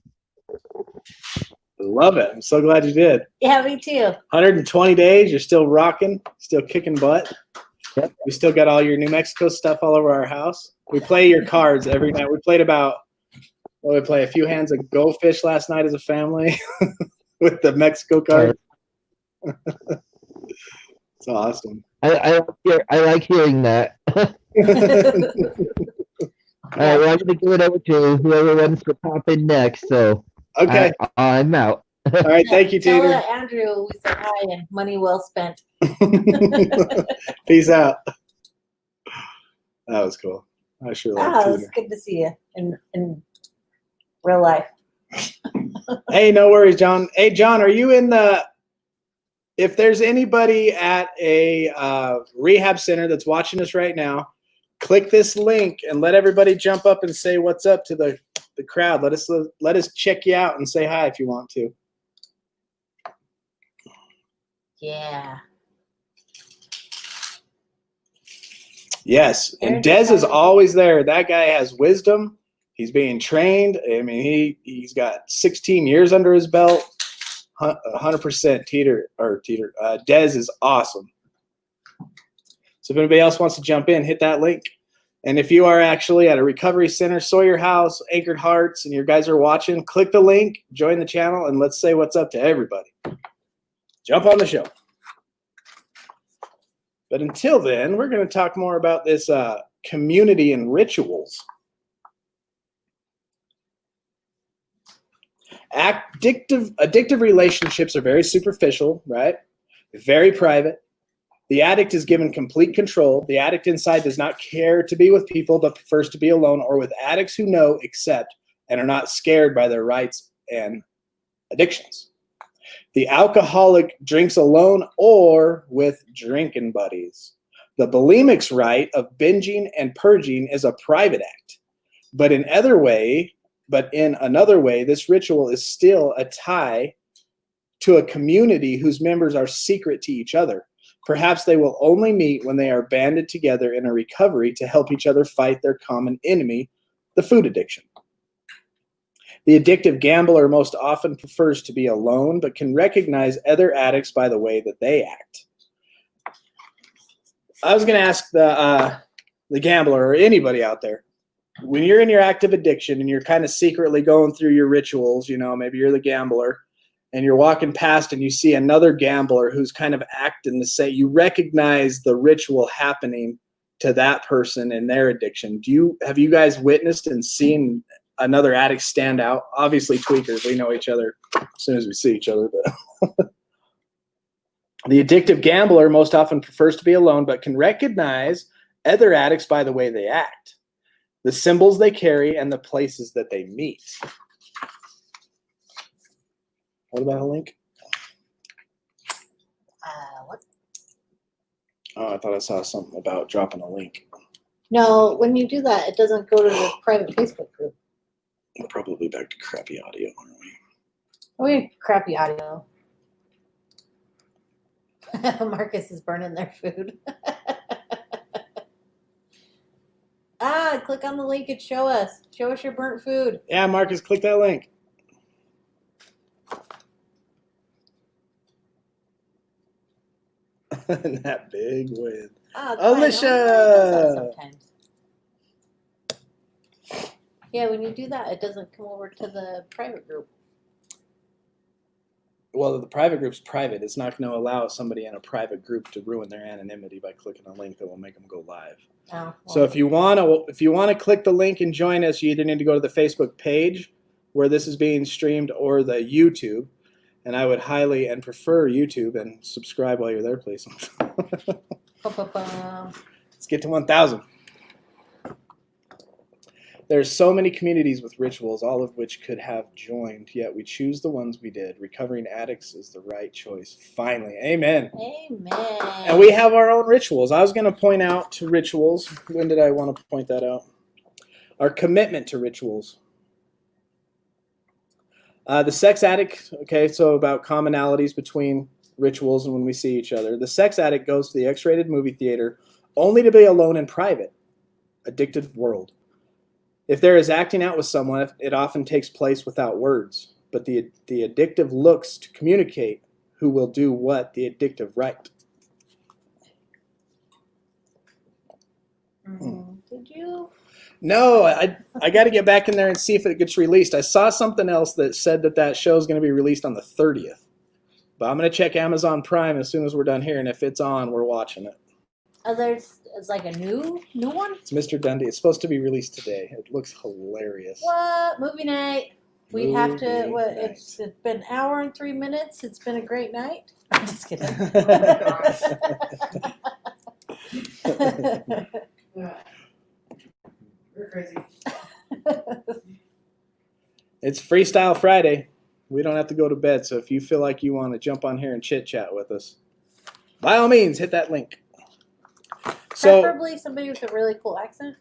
Love it. I'm so glad you did. Yeah, me too. 120 days. You're still rocking, still kicking butt. Yep. We still got all your New Mexico stuff all over our house. We play your cards every night. We played we play a few hands of Go Fish last night as a family with the Mexico cards. It's awesome. I like hearing that. I wanted to give it over to whoever wants to pop in next. So Okay. I'm out. All right. Thank you, Tell Teeter. Andrew we said hi and money well spent. Peace out. That was cool. I sure like It's Teeter. good to see you in real life. Hey, no worries, John. Hey, John, are you in if there's anybody at a rehab center that's watching us right now, click this link and let everybody jump up and say what's up to the crowd. Let us check you out and say hi if you want to. Yeah. Yes, and Dez is always there. That guy has wisdom. He's being trained. I mean, he's got 16 years under his belt. 100% Teeter. Dez is awesome. So if anybody else wants to jump in, hit that link. And if you are actually at a recovery center, Sawyer House, Anchored Hearts, and your guys are watching, click the link, join the channel, and let's say what's up to everybody. Jump on the show. But until then, we're going to talk more about this community and rituals. Addictive relationships are very superficial, right? Very private. The addict is given complete control. The addict inside does not care to be with people, but prefers to be alone or with addicts who know, accept, and are not scared by their rights and addictions. The alcoholic drinks alone or with drinking buddies. The bulimic's right of binging and purging is a private act. But in another way, this ritual is still a tie to a community whose members are secret to each other. Perhaps they will only meet when they are banded together in a recovery to help each other fight their common enemy, the food addiction. The addictive gambler most often prefers to be alone, but can recognize other addicts by the way that they act. I was going to ask the gambler or anybody out there, when you're in your active addiction and you're kind of secretly going through your rituals, maybe you're the gambler, and you're walking past and you see another gambler who's kind of acting the same, you recognize the ritual happening to that person and their addiction. Have you guys witnessed and seen another addict stand out? Obviously tweakers, we know each other as soon as we see each other. But the addictive gambler most often prefers to be alone, but can recognize other addicts by the way they act, the symbols they carry, and the places that they meet. What about a link? What? Oh, I thought I saw something about dropping a link. No, when you do that, it doesn't go to the private Facebook group. We're probably back to crappy audio, aren't we? Oh, yeah, crappy audio. Marcus is burning their food. Click on the link and show us. Show us your burnt food. Yeah, Marcus, click that link. That big win. Alicia! Sometimes. Yeah, when you do that, it doesn't come over to the private group. Well, the private group's private. It's not going to allow somebody in a private group to ruin their anonymity by clicking a link that will make them go live. Oh, well. So if you want to click the link and join us, you either need to go to the Facebook page where this is being streamed or the YouTube. And I would highly and prefer YouTube, and subscribe while you're there, please. Let's get to 1,000. There's so many communities with rituals, all of which could have joined, yet we choose the ones we did. Recovering addicts is the right choice. Finally. Amen. Amen. And we have our own rituals. I was going to point out to rituals. When did I want to point that out? Our commitment to rituals. The sex addict, okay, so about commonalities between rituals and when we see each other. The sex addict goes to the X-rated movie theater only to be alone in private. Addicted world. If there is acting out with someone, it often takes place without words. But the addictive looks to communicate who will do what the addictive right. Did you? No, I got to get back in there and see if it gets released. I saw something else that said that show is going to be released on the 30th. But I'm going to check Amazon Prime as soon as we're done here, and if it's on, we're watching it. It's like a new one? It's Mr. Dundee. It's supposed to be released today. It looks hilarious. What? Movie night. We have to, Movie what, night. it's been an hour and 3 minutes. It's been a great night. I'm just kidding. You're crazy. It's Freestyle Friday. We don't have to go to bed, so if you feel like you want to jump on here and chit-chat with us, by all means, hit that link. So, Preferably somebody with a really cool accent.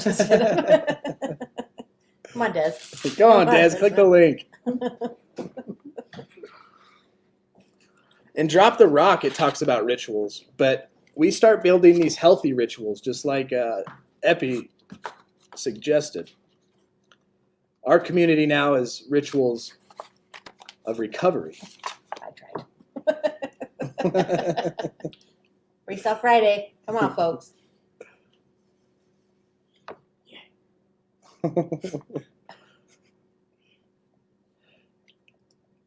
Just kidding. Come on, Des. Go on, Des. Click the link. In Drop the Rock, it talks about rituals, but we start building these healthy rituals, just like Epi suggested. Our community now is rituals of recovery. I tried. Freestyle Friday. Come on, folks.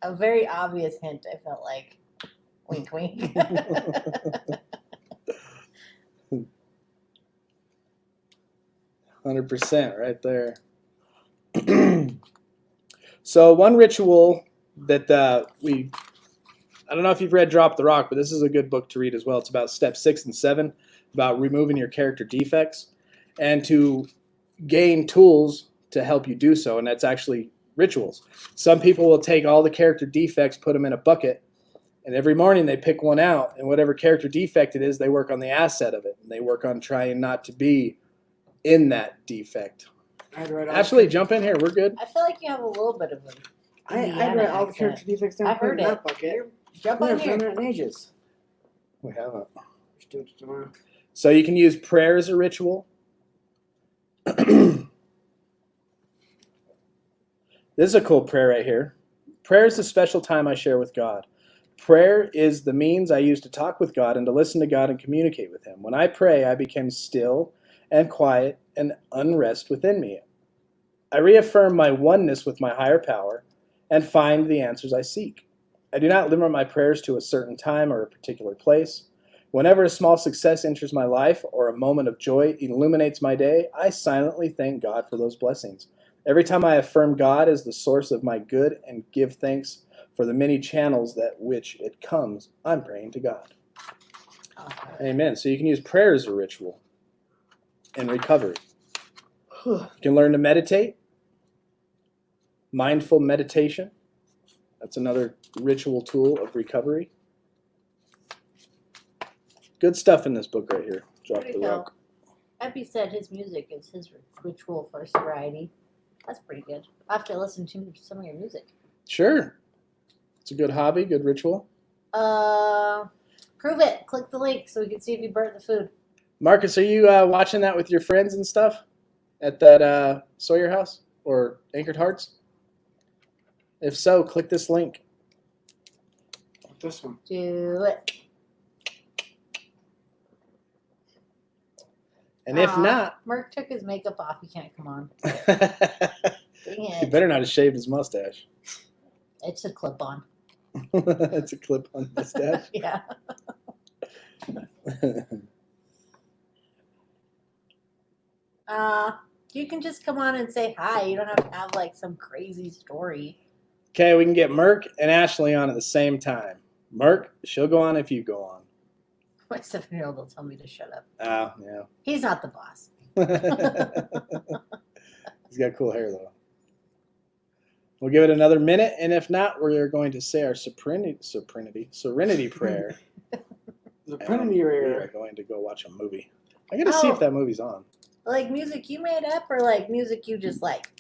A very obvious hint, I felt like. Wink, wink. 100% right there. So one ritual that we I don't know if you've read Drop the Rock, but this is a good book to read as well. It's about step 6 and 7, about removing your character defects and to gain tools to help you do so. And that's actually rituals. Some people will take all the character defects, put them in a bucket, and every morning they pick one out, and whatever character defect it is, they work on the asset of it. And they work on trying not to be in that defect. Ashley, jump in here. We're good. I feel like you have a little bit of a I read all the character defects down I heard in that it. bucket. Jump We on haven't done here. that in ages. We haven't. Just do it tomorrow. So you can use prayer as a ritual. This is a cool prayer right here. Prayer is the special time I share with God. Prayer is the means I use to talk with God and to listen to God and communicate with Him. When I pray, I become still and quiet and unrest within me. I reaffirm my oneness with my higher power and find the answers I seek. I do not limit my prayers to a certain time or a particular place. Whenever a small success enters my life or a moment of joy illuminates my day, I silently thank God for those blessings. Every time I affirm God as the source of my good and give thanks for the many channels that which it comes, I'm praying to God. Amen. So you can use prayer as a ritual in recovery. You can learn to meditate. Mindful meditation. That's another ritual tool of recovery. Good stuff in this book right here. Drop the Rock. Epi said his music is his ritual for sobriety. That's pretty good. I have to listen to some of your music. Sure. It's a good hobby, good ritual. Prove it. Click the link so we can see if you burnt the food. Marcus, are you watching that with your friends and stuff at that Sawyer house or Anchored Hearts? If so, click this link. This one. Do it. And if not, Merc took his makeup off. He can't come on. he Dang it. better not have shaved his mustache. It's a clip on. It's a clip on mustache. Yeah. You can just come on and say hi. You don't have to have like some crazy story. Okay, we can get Merc and Ashley on at the same time. Merc, she'll go on if you go on. My 7-year-old will tell me to shut up. Oh, yeah. He's not the boss. He's got cool hair, though. We'll give it another minute, and if not, we're going to say our serenity prayer. The And we are going to go watch a movie. I got to see if that movie's on. Like music you made up or like music you just like?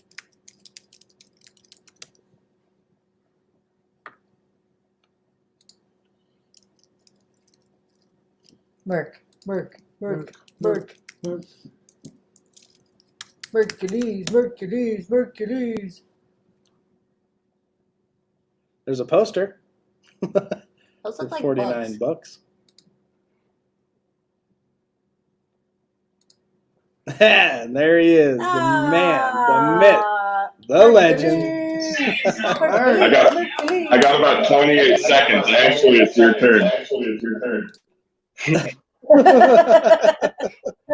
Merc. Mercules. There's a poster Those for look like $49 books. bucks. And there he is, the man, the myth, the legend. I got about 28 seconds. Actually, it's your turn.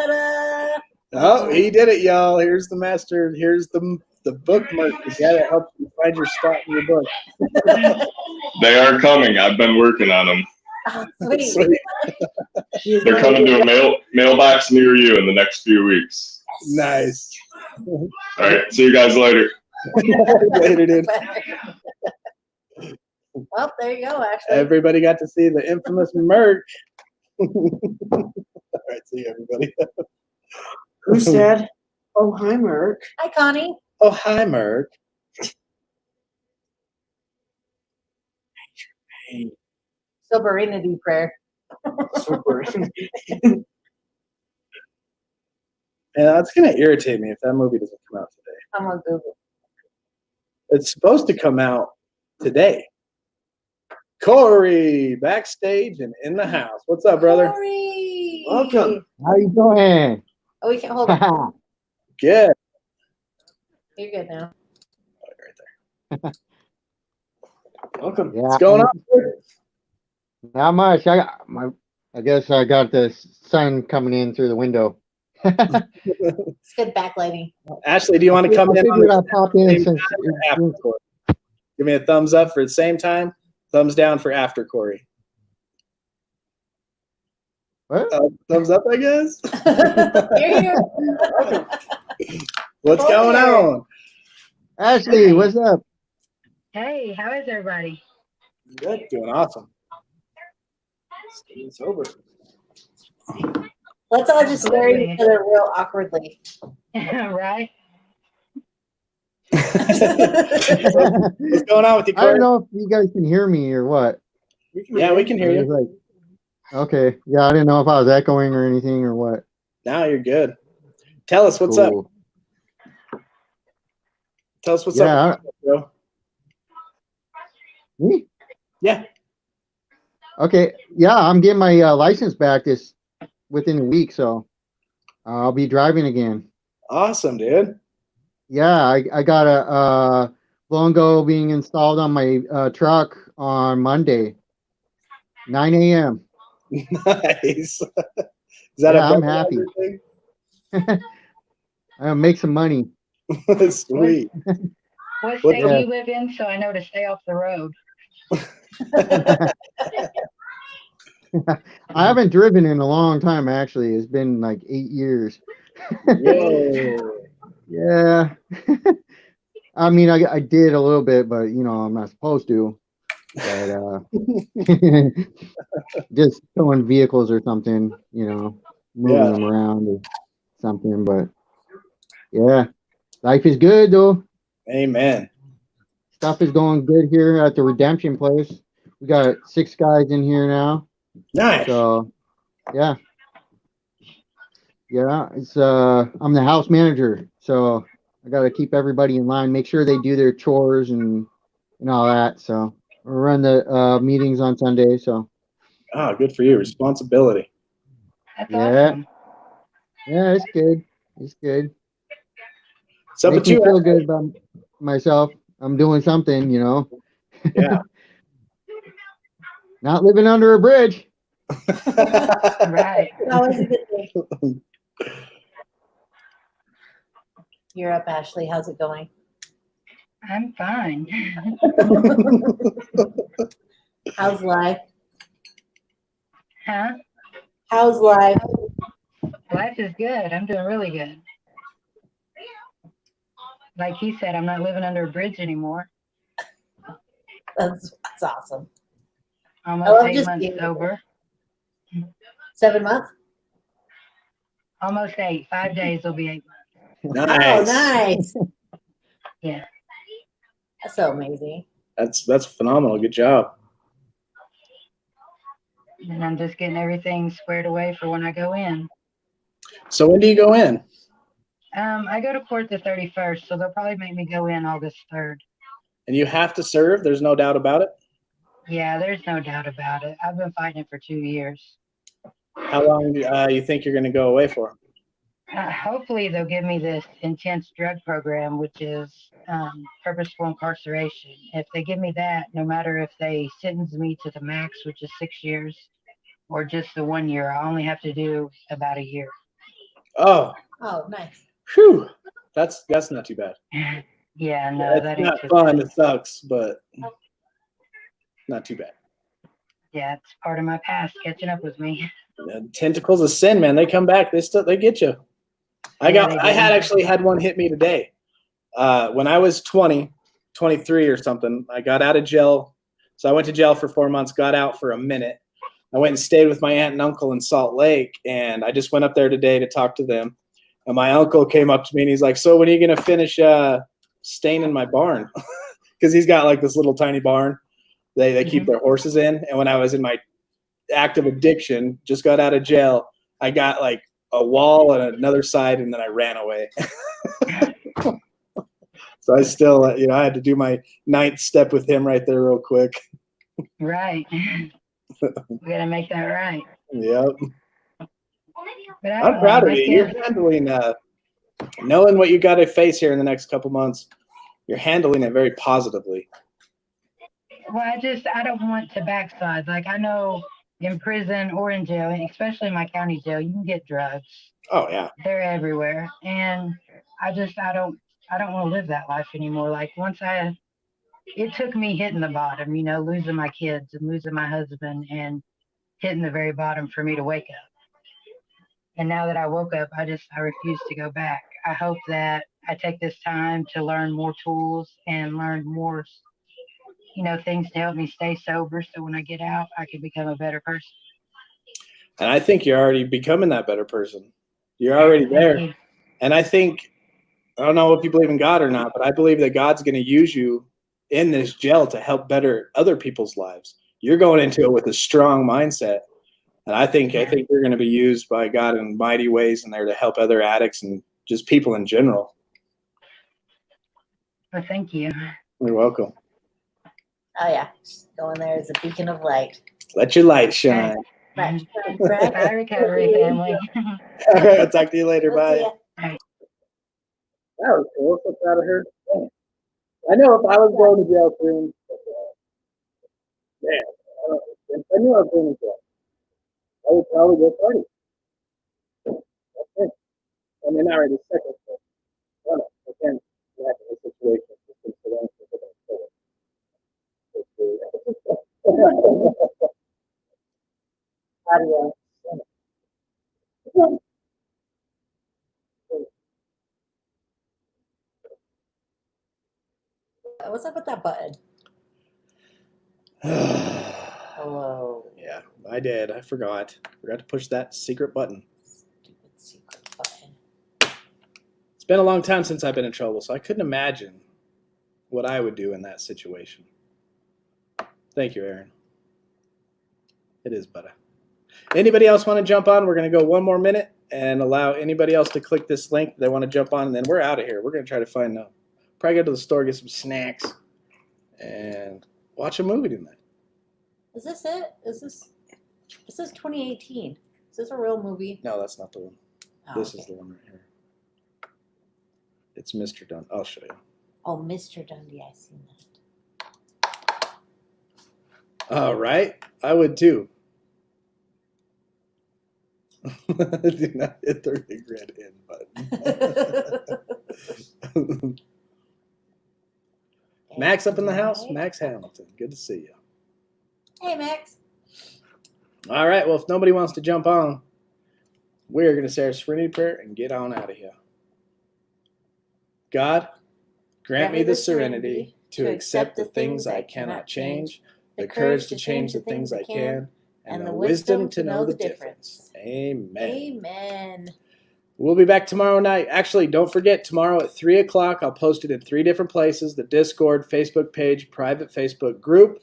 Ta-da! Oh, he did it, y'all. Here's the master. Here's the bookmark. The guy that helps you find your spot in your book. They are coming. I've been working on them. Oh, sweet. Sweet. They're coming to a mailbox near you in the next few weeks. Nice. All right. See you guys later. Later, dude. Well, there you go, actually. Everybody got to see the infamous Merc. All right, see you, everybody. Who said, "Oh, hi, Merc"? Hi, Connie. Oh, hi, Merc. Soberenity prayer. Super. And that's going to irritate me if that movie doesn't come out today. I'm on Google. It's supposed to come out today. Corey, backstage and in the house. What's up, brother? Corey! Welcome. How you doing? Oh, we can't hold on. Good. You're good now. Right there. Welcome. Yeah. What's going on? Not much. I guess I got the sun coming in through the window. It's good backlighting. Ashley, do you want to come I in on figured the I'd pop in same since time or after? Give me a thumbs up for the same time. Thumbs down for after Corey. What? Thumbs up, I guess. You're here. What's going on? Ashley, what's up? Hey, how is everybody? Good, doing awesome. It's over. Let's all just stare at each other real awkwardly. Right? What's going on with you, I don't Corey? know if you guys can hear me or what. Yeah, we can hear I you. was like, okay. Yeah, I didn't know if I was echoing or anything or what. Now you're good. Tell us what's up. Cool. Tell us what's Yeah. up, bro. Me? Yeah. Okay. Yeah, I'm getting my license back within a week, so I'll be driving again. Awesome, dude. Yeah, I got a blow and go being installed on my truck on Monday, 9 a.m. Nice. Is that Yeah, a I'm happy. thing? I'll make some money. Sweet. What state Yeah. do you live in so I know to stay off the road? I haven't driven in a long time, actually. It's been like 8 years. Whoa. Yeah. I mean, I did a little bit, but I'm not supposed to. But just towing vehicles or something, moving Yeah. them around or something. But yeah, life is good though. Amen. Stuff is going good here at the Redemption place. We got 6 guys in here now. Nice. So yeah. Yeah, it's I'm the house manager, so I got to keep everybody in line, make sure they do their chores and all that. So we run the meetings on Sunday. So Oh, good for you. Responsibility. That's yeah, awesome. yeah, it's good. It's good. So, Makes but me you, feel good about myself. I'm doing something, yeah. Not living under a bridge. Right. Always a good thing. You're up, Ashley. How's it going? I'm fine. How's life? Huh? How's life? Life is good. I'm doing really good. Like he said, I'm not living under a bridge anymore. That's awesome. Almost love 8 just months being- sober. 7 months? Almost 8. 5 days will be 8 months. Nice. Oh, nice. Yeah. That's so amazing. That's phenomenal. Good job. And I'm just getting everything squared away for when I go in. So when do you go in? I go to court the 31st, so they'll probably make me go in August 3rd. And you have to serve. There's no doubt about it. Yeah, there's no doubt about it. I've been fighting it for 2 years. How long you think you're going to go away for? Hopefully they'll give me this intense drug program, which is purposeful incarceration. If they give me that, no matter if they sentence me to the max, which is 6 years, or just the 1 year, I only have to do about a year. Oh, Oh, nice. whew. That's not too bad. Yeah, no, that It's ain't not too fun. bad. It sucks, but not too bad. Yeah, it's part of my past catching up with me. The tentacles of sin, man. They come back. They get you. I actually had one hit me today. When I was 20, 23 or something, I got out of jail. So I went to jail for 4 months, got out for a minute. I went and stayed with my aunt and uncle in Salt Lake, and I just went up there today to talk to them. And my uncle came up to me and he's like, "So when are you going to finish staying in my barn?" Because he's got like this little tiny barn they keep their horses in. And when I was in my active addiction, just got out of jail, I got like a wall on another side, and then I ran away. So I still, I had to do my 9th step with him right there real quick. Right. We gotta make that right. Yep. But I I'm don't proud know, of my you. You're kids- handling, knowing what you got to face here in the next couple months. You're handling it very positively. Well, I don't want to backslide. Like I know in prison or in jail, and especially my county jail, you can get drugs. Oh yeah. They're everywhere. And I don't want to live that life anymore. Like once I it took me hitting the bottom, you know, losing my kids and losing my husband and hitting the very bottom for me to wake up. And now that I woke up, I refuse to go back. I hope that I take this time to learn more tools and learn more, you know, things to help me stay sober. So when I get out, I can become a better person. And I think you're already becoming that better person. You're already there. And I think, I don't know if you believe in God or not, but I believe that God's going to use you in this jail to help better other people's lives. You're going into it with a strong mindset. And I think you're going to be used by God in mighty ways in there to help other addicts and just people in general. Well, thank you. You're welcome. Oh yeah, just go in there as a beacon of light. Let your light shine. Right. Bye, recovery family. All right, I'll talk to you later. We'll see Bye. ya. That was cool. So proud of her. I know if I was going to jail soon, man, if I knew I was going to jail, I would probably go party. That's it. I mean, not right this second, but again, you have to have a situation. What's up with that button? Hello. Yeah, I did. I forgot. Forgot to push that secret button. Stupid secret button. It's been a long time since I've been in trouble, so I couldn't imagine what I would do in that situation. Thank you, Aaron. It is better. Anybody else want to jump on? We're going to go one more minute and allow anybody else to click this link they want to jump on, and then we're out of here. We're going to try to find probably go to the store, get some snacks, and watch a movie tonight. Is this it? This is 2018. Is this a real movie? No, that's not the one. Oh, This okay. is the one right here. It's Mr. Dunn. I'll show you. Oh, Mr. Dundee, I've seen that. All right. I would too. Do not hit the big red end button. Max up in the house? Max Hamilton. Good to see you. Hey, Max. All right. Well, if nobody wants to jump on, we're going to say our serenity prayer and get on out of here. God, grant me the serenity to accept the things I cannot change, the courage to change the things I can, and the wisdom to know the difference. Amen. Amen. We'll be back tomorrow night. Actually, don't forget, tomorrow at 3 o'clock, I'll post it in 3 different places, the Discord, Facebook page, private Facebook group.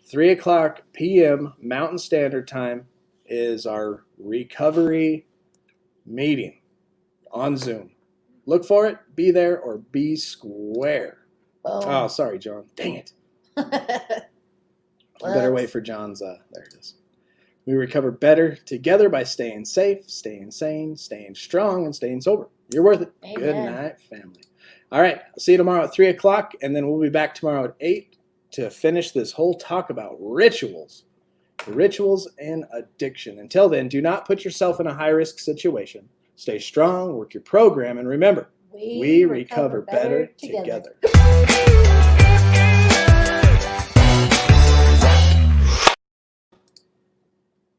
3 o'clock p.m. Mountain Standard Time is our recovery meeting on Zoom. Look for it. Be there or be square. Oh, sorry, John. Dang it. Better wait for John's. There it is. We recover better together by staying safe, staying sane, staying strong, and staying sober. You're worth it. Amen. Good night, family. All right. I'll see you tomorrow at 3 o'clock, and then we'll be back tomorrow at 8 to finish this whole talk about rituals. Rituals and addiction. Until then, do not put yourself in a high-risk situation. Stay strong, work your program, and remember, we recover better together.